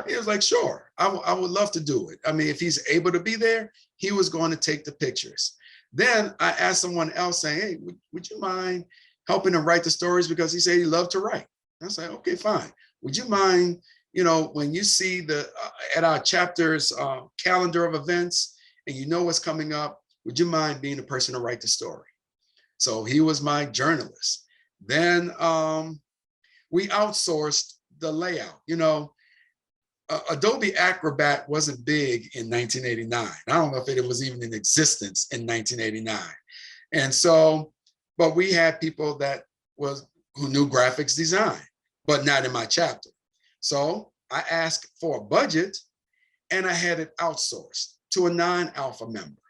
He was like, sure, I would love to do it. I mean, if he's able to be there, he was going to take the pictures. Then I asked someone else saying, hey, would you mind helping him write the stories? Because he said he loved to write. I said, okay, fine. Would you mind, when you see at our chapter's calendar of events and you know what's coming up, would you mind being the person to write the story? So he was my journalist. Then we outsourced the layout. Adobe Acrobat wasn't big in 1989. I don't know if it was even in existence in 1989. And so, but we had people who knew graphics design. but not in my chapter. So I asked for a budget and I had it outsourced to a non-alpha member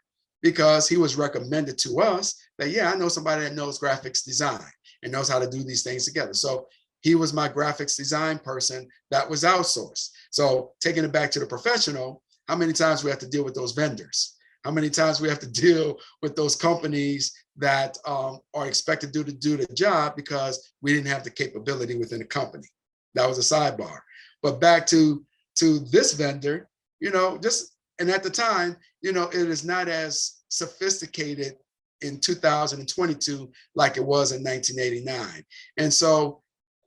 because he was recommended to us that, yeah, I know somebody that knows graphics design and knows how to do these things together. So he was my graphics design person that was outsourced. So taking it back to the professional, how many times we have to deal with those vendors? How many times we have to deal with those companies that are expected to do the job because we didn't have the capability within the company? That was a sidebar. But back to this vendor, and at the time, it is not as sophisticated in 2022 like it was in 1989. And so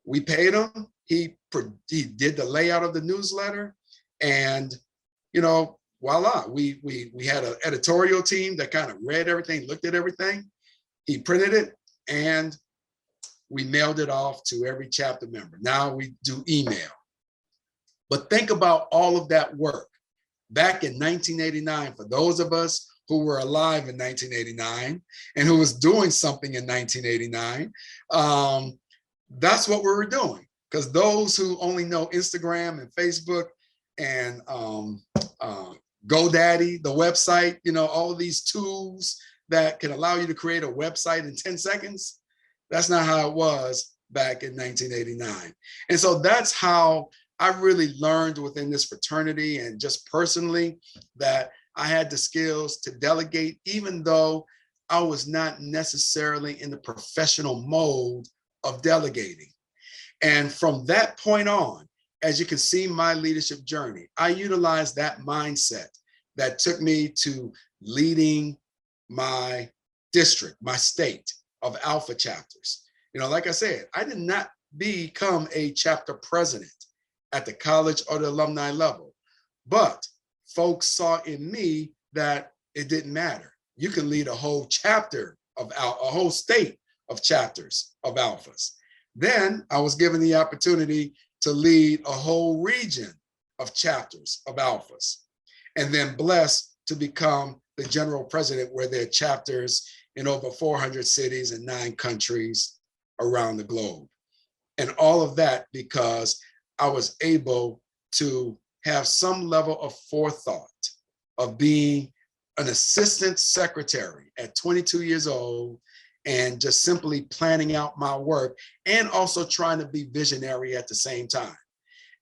we paid him. He did the layout of the newsletter, and voila, we had an editorial team that kind of read everything, looked at everything. He printed it, and we mailed it off to every chapter member. Now we do email. But think about all of that work back in 1989, for those of us who were alive in 1989 and who was doing something in 1989. That's what we were doing. Because those who only know Instagram and Facebook and GoDaddy, the website, all of these tools that can allow you to create a website in 10 seconds, that's not how it was back in 1989. And so that's how I really learned within this fraternity and just personally that I had the skills to delegate, even though I was not necessarily in the professional mode of delegating. And from that point on, as you can see my leadership journey, I utilized that mindset that took me to leading my district, my state of Alpha chapters. Like I said, I did not become a chapter president at the college or the alumni level, but folks saw in me that it didn't matter. You can lead a whole chapter of a whole state of chapters of Alphas. Then I was given the opportunity to lead a whole region of chapters of Alphas, and then blessed to become the general president where there are chapters in over 400 cities and 9 countries around the globe. And all of that because I was able to have some level of forethought of being an assistant secretary at 22 years old and just simply planning out my work and also trying to be visionary at the same time.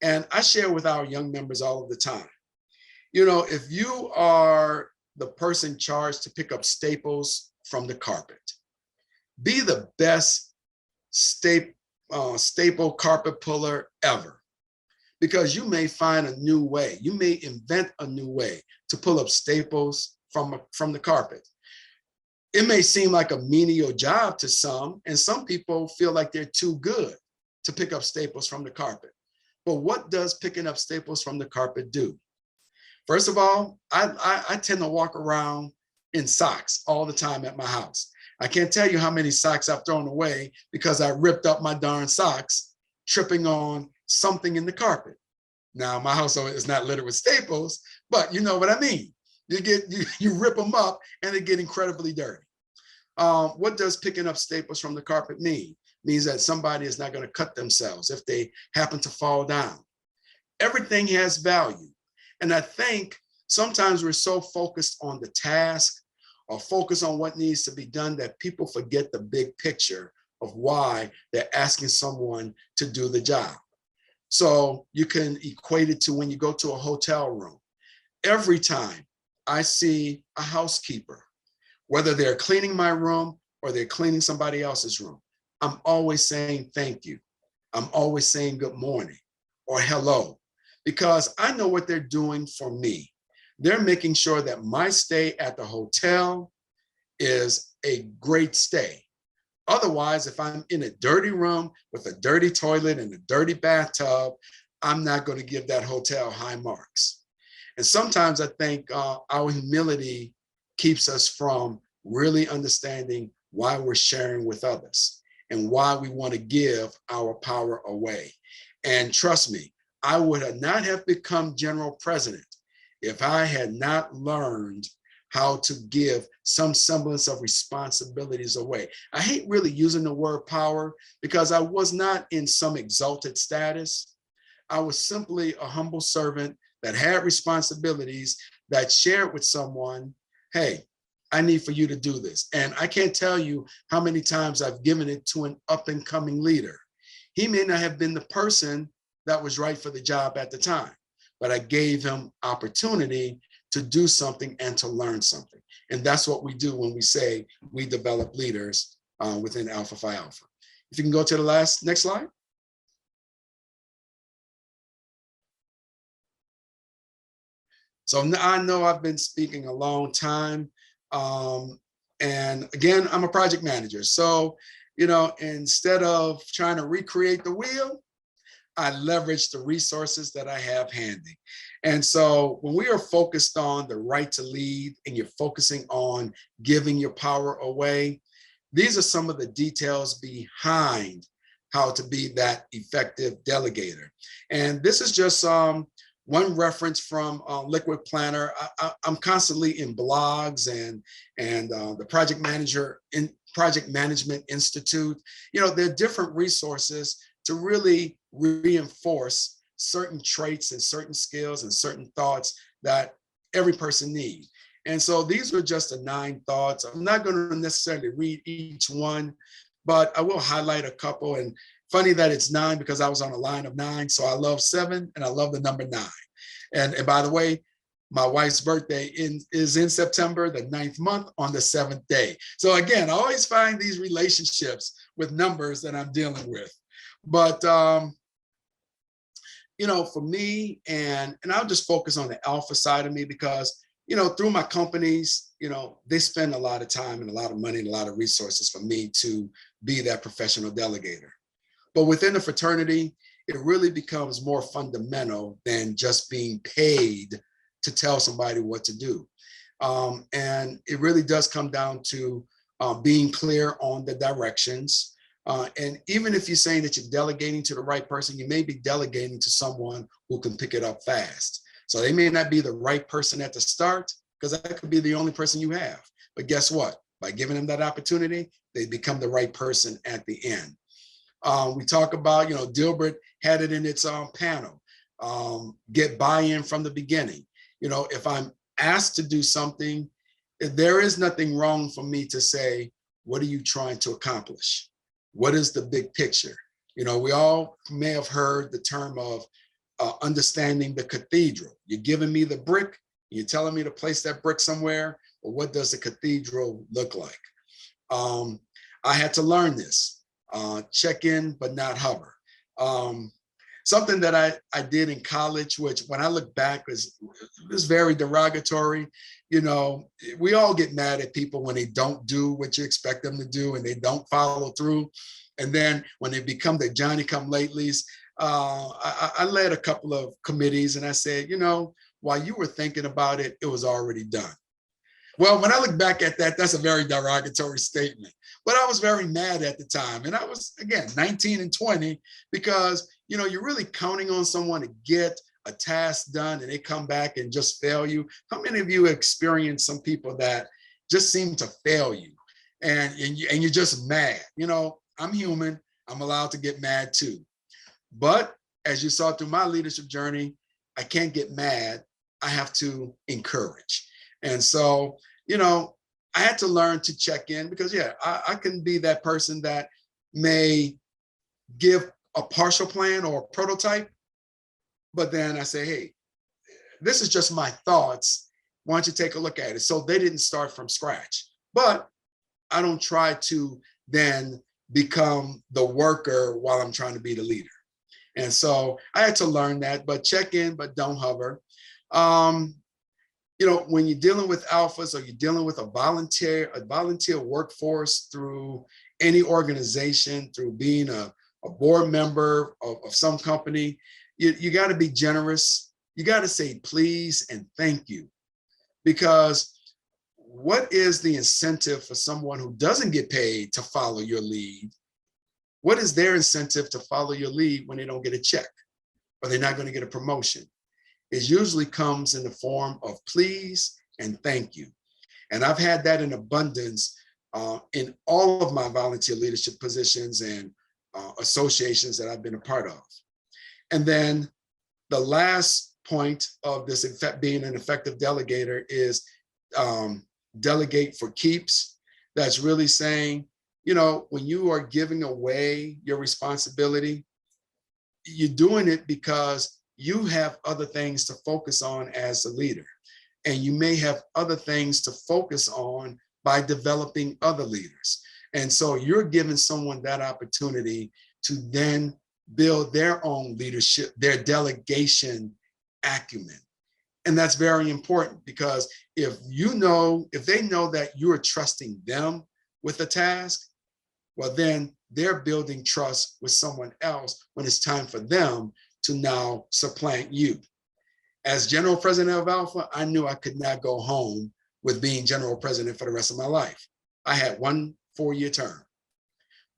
And I share with our young members all of the time, if you are the person charged to pick up staples from the carpet, be the best staple carpet puller ever. Because you may find a new way, you may invent a new way to pull up staples from the carpet. It may seem like a menial job to some, and some people feel like they're too good to pick up staples from the carpet. But what does picking up staples from the carpet do? First of all, I tend to walk around in socks all the time at my house. I can't tell you how many socks I've thrown away because I ripped up my darn socks, tripping on something in the carpet. Now, my household is not littered with staples, but you know what I mean. You rip them up and they get incredibly dirty. What does picking up staples from the carpet mean? It means that somebody is not going to cut themselves if they happen to fall down. Everything has value. And I think sometimes we're so focused on the task or focused on what needs to be done that people forget the big picture of why they're asking someone to do the job. So you can equate it to when you go to a hotel room. Every time I see a housekeeper, whether they're cleaning my room or they're cleaning somebody else's room, I'm always saying thank you. I'm always saying good morning or hello, because I know what they're doing for me. They're making sure that my stay at the hotel is a great stay. Otherwise, if I'm in a dirty room with a dirty toilet and a dirty bathtub, I'm not going to give that hotel high marks. And sometimes I think our humility keeps us from really understanding why we're sharing with others and why we want to give our power away. And trust me, I would not have become general president if I had not learned how to give some semblance of responsibilities away. I hate really using the word power because I was not in some exalted status. I was simply a humble servant that had responsibilities that shared with someone, hey, I need for you to do this. And I can't tell you how many times I've given it to an up and coming leader. He may not have been the person that was right for the job at the time, but I gave him opportunity to do something and to learn something. And that's what we do when we say we develop leaders within Alpha Phi Alpha. If you can go to the next slide. So I know I've been speaking a long time. And again, I'm a project manager. So, instead of trying to recreate the wheel, I leverage the resources that I have handy. And so when we are focused on the right to lead and you're focusing on giving your power away, these are some of the details behind how to be that effective delegator. And this is just one reference from Liquid Planner. I'm constantly in blogs and the Project Management Institute. There are different resources to really reinforce certain traits and certain skills and certain thoughts that every person needs. And so these were just the 9 thoughts. I'm not going to necessarily read each one, but I will highlight a couple. And funny that it's 9 because I was on a line of 9. So I love 7 and I love the number 9. And by the way, my wife's birthday is in September, the 9th month, on the 7th day. So again, I always find these relationships with numbers that I'm dealing with. But, for me, and I'll just focus on the alpha side of me because, through my companies, they spend a lot of time and a lot of money and a lot of resources for me to be that professional delegator. But within the fraternity, it really becomes more fundamental than just being paid to tell somebody what to do. And it really does come down to being clear on the directions. And even if you're saying that you're delegating to the right person, you may be delegating to someone who can pick it up fast. So they may not be the right person at the start because that could be the only person you have. But guess what? By giving them that opportunity, they become the right person at the end. We talk about, Dilbert had it in its panel, get buy-in from the beginning. If I'm asked to do something, there is nothing wrong for me to say, what are you trying to accomplish? What is the big picture? We all may have heard the term of understanding the cathedral. You're giving me the brick, you're telling me to place that brick somewhere, but what does the cathedral look like? I had to learn this, check in, but not hover. Something that I did in college, which when I look back is very derogatory. We all get mad at people when they don't do what you expect them to do and they don't follow through. And then when they become the Johnny-come-latelys, I led a couple of committees and I said, while you were thinking about it, it was already done. Well, when I look back at that, that's a very derogatory statement. But I was very mad at the time. And I was, again, 19 and 20, because, you're really counting on someone to get a task done and they come back and just fail you. How many of you experienced some people that just seem to fail you and you're just mad? I'm human. I'm allowed to get mad too. But as you saw through my leadership journey, I can't get mad. I have to encourage. And so, I had to learn to check in because, I can be that person that may give a partial plan or a prototype, but then I say, hey, this is just my thoughts. Why don't you take a look at it? So they didn't start from scratch, but I don't try to then become the worker while I'm trying to be the leader. And so I had to learn that, but check in, but don't hover. When you're dealing with alphas or you're dealing with a volunteer workforce through any organization, through being a board member of some company, you got to be generous. You got to say please and thank you, because what is the incentive for someone who doesn't get paid to follow your lead? What is their incentive to follow your lead when they don't get a check or they're not going to get a promotion? It usually comes in the form of please and thank you. And I've had that in abundance in all of my volunteer leadership positions and associations that I've been a part of. And then the last point of this being an effective delegator is delegate for keeps. That's really saying, you know, when you are giving away your responsibility, you're doing it because you have other things to focus on as a leader. And you may have other things to focus on by developing other leaders. And so you're giving someone that opportunity to then build their own leadership, their delegation acumen. And that's very important, because if they know that you're trusting them with a task, well, then they're building trust with someone else when it's time for them to now supplant you. As general president of Alpha, I knew I could not go home with being general president for the rest of my life. I had 1 4-year term,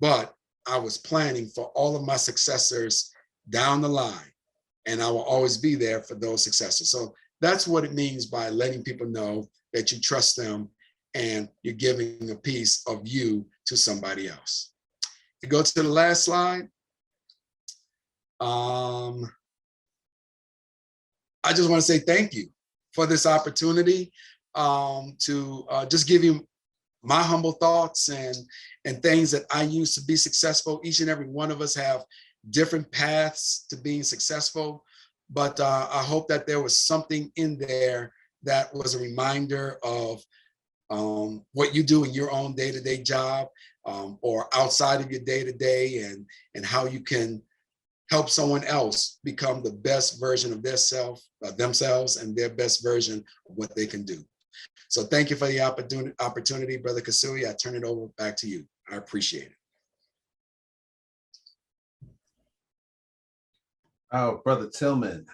but I was planning for all of my successors down the line, and I will always be there for those successors. So that's what it means by letting people know that you trust them and you're giving a piece of you to somebody else. To go to the last slide. I just want to say thank you for this opportunity to just give you my humble thoughts and things that I use to be successful. Each and every one of us have different paths to being successful, but I hope that there was something in there that was a reminder of what you do in your own day-to-day job or outside of your day-to-day, and how you can help someone else become the best version of themselves and their best version of what they can do. So thank you for the opportunity, Brother Kasui. I turn it over back to you. I appreciate it. Oh, Brother Tillman,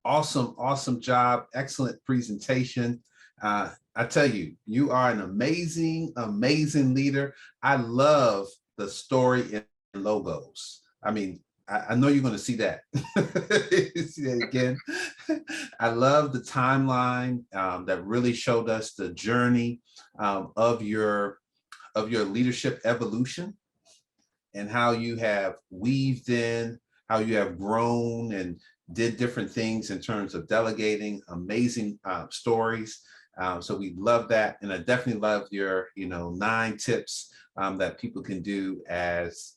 awesome job. Excellent presentation. I tell you, you are an amazing leader. I love the story and logos. I mean, I know you're going to see that. See that again. I love the timeline that really showed us the journey of your leadership evolution, and how you have weaved in, how you have grown and did different things in terms of delegating. Amazing stories. So we love that, and I definitely love your 9 tips that people can do as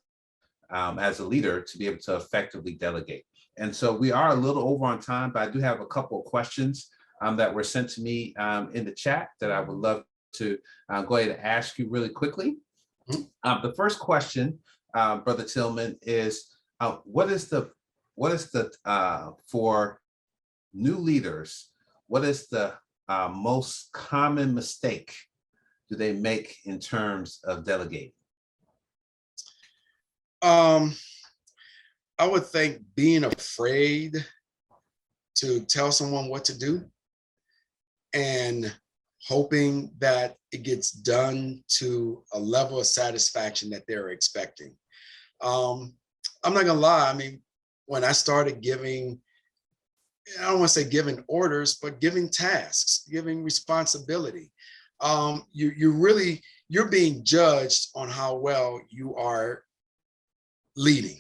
a leader to be able to effectively delegate. And so we are a little over on time, but I do have a couple of questions that were sent to me in the chat that I would love to go ahead and ask you really quickly. The first question, Brother Tillman, is what is the for new leaders, what is the most common mistake do they make in terms of delegating? I would think being afraid to tell someone what to do and hoping that it gets done to a level of satisfaction that they're expecting. I'm not gonna lie, I mean, when I started giving, I don't want to say giving orders, but giving tasks, giving responsibility, you're being judged on how well you are leading.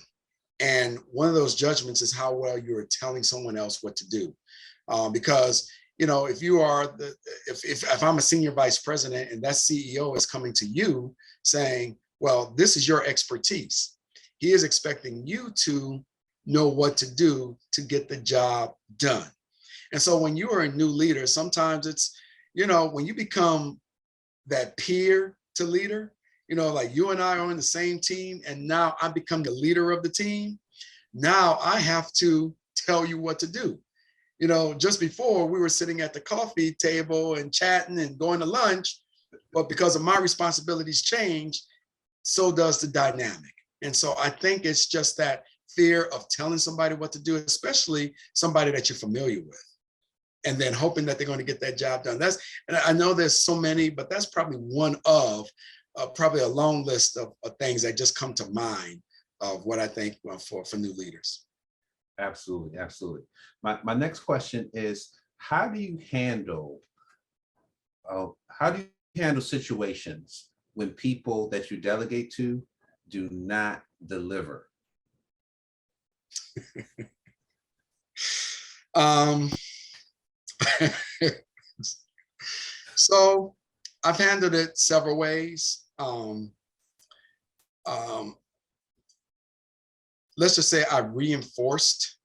And one of those judgments is how well you're telling someone else what to do. Because, if you are if I'm a senior vice president and that CEO is coming to you saying, well, this is your expertise, he is expecting you to know what to do to get the job done. And so when you are a new leader, sometimes it's, when you become that peer to leader, like you and I are on the same team, and now I become the leader of the team. Now I have to tell you what to do. Just before we were sitting at the coffee table and chatting and going to lunch, but because of my responsibilities changed, so does the dynamic. And so I think it's just that fear of telling somebody what to do, especially somebody that you're familiar with, and then hoping that they're going to get that job done. And I know there's so many, but that's probably one of probably a long list of things that just come to mind of what I think for new leaders. Absolutely. My next question is, how do you handle handle situations when people that you delegate to do not deliver? Um, so I've handled it several ways. Let's just say I reinforced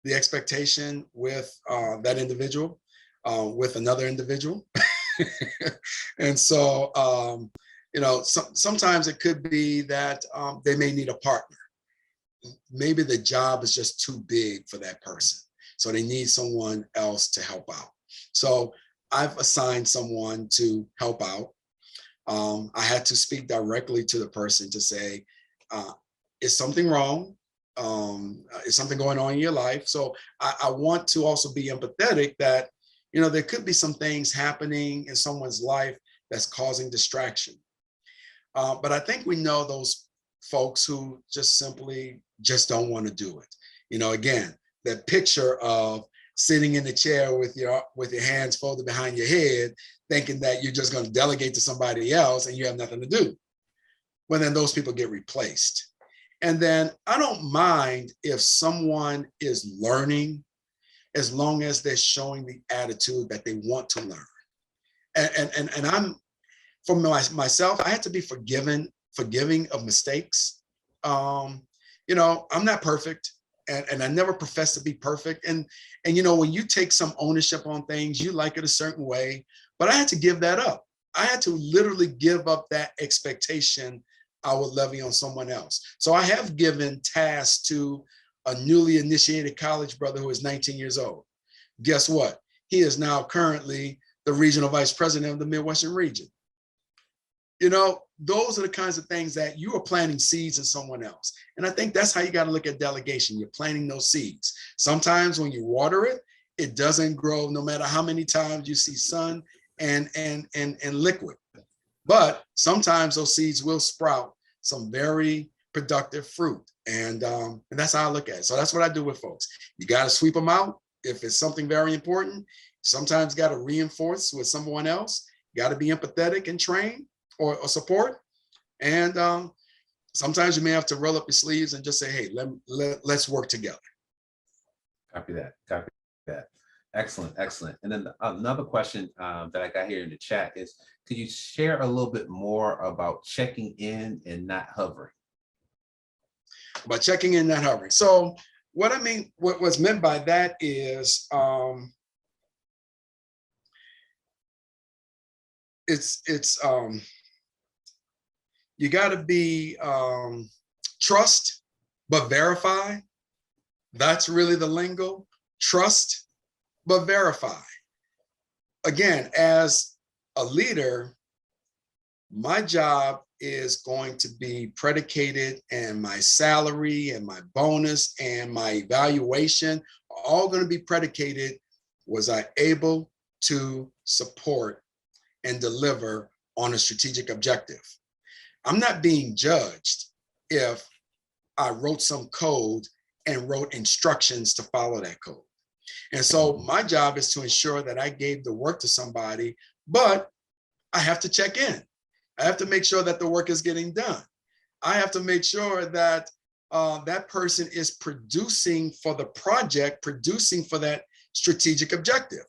the expectation with that individual, with another individual. And so, sometimes it could be that they may need a partner. Maybe the job is just too big for that person. So they need someone else to help out. So I've assigned someone to help out. I had to speak directly to the person to say, is something wrong? Is something going on in your life? So I want to also be empathetic that, there could be some things happening in someone's life that's causing distraction. But I think we know those folks who just simply just don't want to do it. Again, that picture of sitting in the chair with your hands folded behind your head, thinking that you're just going to delegate to somebody else and you have nothing to do. Well, then those people get replaced. And then I don't mind if someone is learning, as long as they're showing the attitude that they want to learn. And I'm, for myself, I had to be forgiving of mistakes. I'm not perfect, and I never profess to be perfect. And when you take some ownership on things, you like it a certain way, but I had to give that up. I had to literally give up that expectation I would levy on someone else. So I have given tasks to a newly initiated college brother who is 19 years old. Guess what? He is now currently the regional vice president of the Midwestern region. Those are the kinds of things that you are planting seeds in someone else. And I think that's how you got to look at delegation. You're planting those seeds. Sometimes when you water it, it doesn't grow no matter how many times you see sun and liquid. But sometimes those seeds will sprout some very productive fruit. And that's how I look at it. So that's what I do with folks. You got to sweep them out. If it's something very important, sometimes got to reinforce with someone else. You got to be empathetic and train or support. And sometimes you may have to roll up your sleeves and just say, hey, let's work together. Copy that. Excellent. And then another question that I got here in the chat is, could you share a little bit more about checking in and not hovering? About checking in, not hovering. So what I mean, what's meant by that is you got to be trust, but verify. That's really the lingo. Trust, but verify. Again, as a leader, my job is going to be predicated, and my salary and my bonus and my evaluation are all going to be predicated, was I able to support and deliver on a strategic objective? I'm not being judged if I wrote some code and wrote instructions to follow that code. And so my job is to ensure that I gave the work to somebody, but I have to check in. I have to make sure that the work is getting done. I have to make sure that that person is producing for the project, producing for that strategic objective.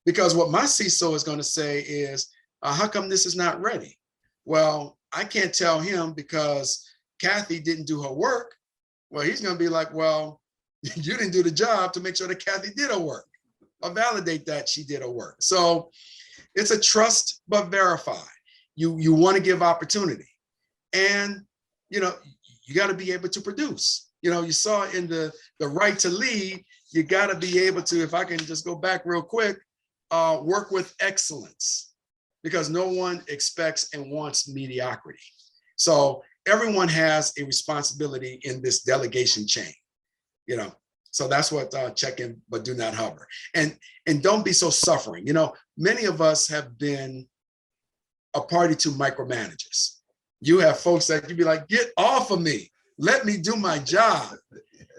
Because what my CISO is going to say is, how come this is not ready? Well, I can't tell him because Kathy didn't do her work. Well, he's going to be like, well, you didn't do the job to make sure that Kathy did her work or validate that she did her work. So it's a trust but verify. You want to give opportunity, and you got to be able to produce. You saw in the right to lead, you got to be able to, if I can just go back real quick, work with excellence, because no one expects and wants mediocrity. So everyone has a responsibility in this delegation chain, so that's what check in, but do not hover. And don't be so suffering. Many of us have been a party to micromanagers. You have folks that you'd be like, get off of me, let me do my job,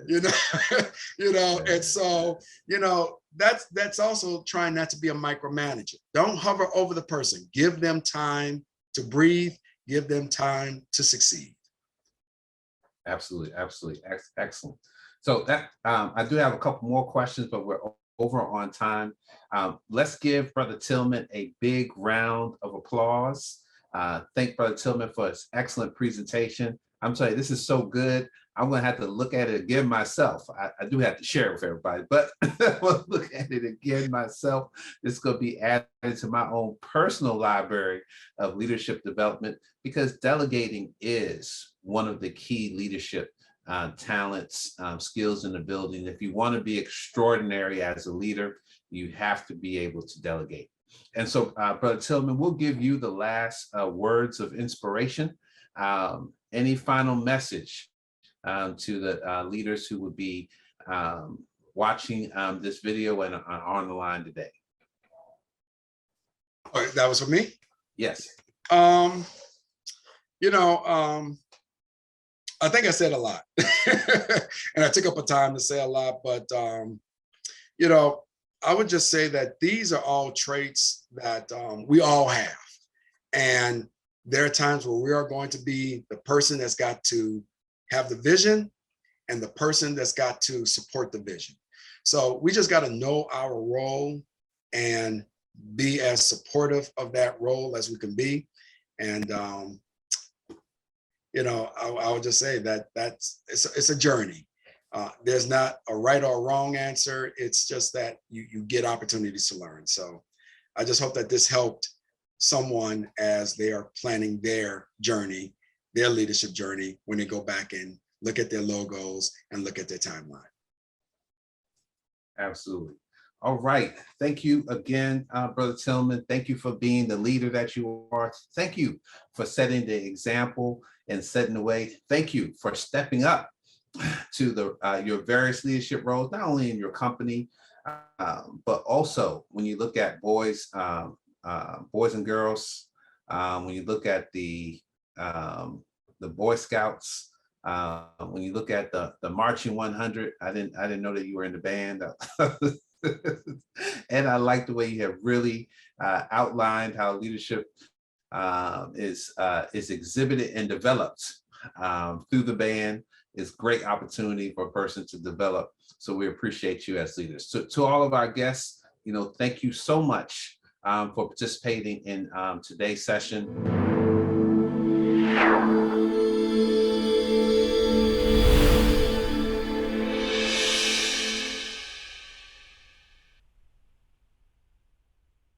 and so, that's also trying not to be a micromanager. Don't hover over the person. Give them time to breathe. Give them time to succeed. Absolutely, absolutely, excellent. So that I do have a couple more questions, but we're over on time. Let's give Brother Tillman a big round of applause. Thank Brother Tillman for his excellent presentation. I'm telling you, this is so good. I'm gonna have to look at it again myself. I do have to share it with everybody, but I'm gonna look at it again myself. It's gonna be added to my own personal library of leadership development, because delegating is one of the key leadership talents, skills in the building. If you want to be extraordinary as a leader, you have to be able to delegate. And so, Brother Tillman, we'll give you the last words of inspiration. Any final message to the leaders who would be watching this video and on the line today? Oh, that was for me? Yes. You know, I think I said a lot, and I took up a time to say a lot, but you know, I would just say that these are all traits that we all have. And there are times where we are going to be the person that's got to have the vision and the person that's got to support the vision. So we just got to know our role and be as supportive of that role as we can be. And you know, I would just say that it's a journey. There's not a right or wrong answer. It's just that you get opportunities to learn. So I just hope that this helped someone as they are planning their journey, their leadership journey, when they go back and look at their logos and look at their timeline. Absolutely. All right. Thank you again, Brother Tillman. Thank you for being the leader that you are. Thank you for setting the example and setting the way. Thank you for stepping up to the your various leadership roles, not only in your company, but also when you look at boys and girls, when you look at the Boy Scouts, when you look at the Marching 100. I didn't know that you were in the band. And I like the way you have really outlined how leadership is exhibited and developed through the band. Is great opportunity for a person to develop. So we appreciate you as leaders. So to all of our guests, you know, thank you so much for participating in today's session.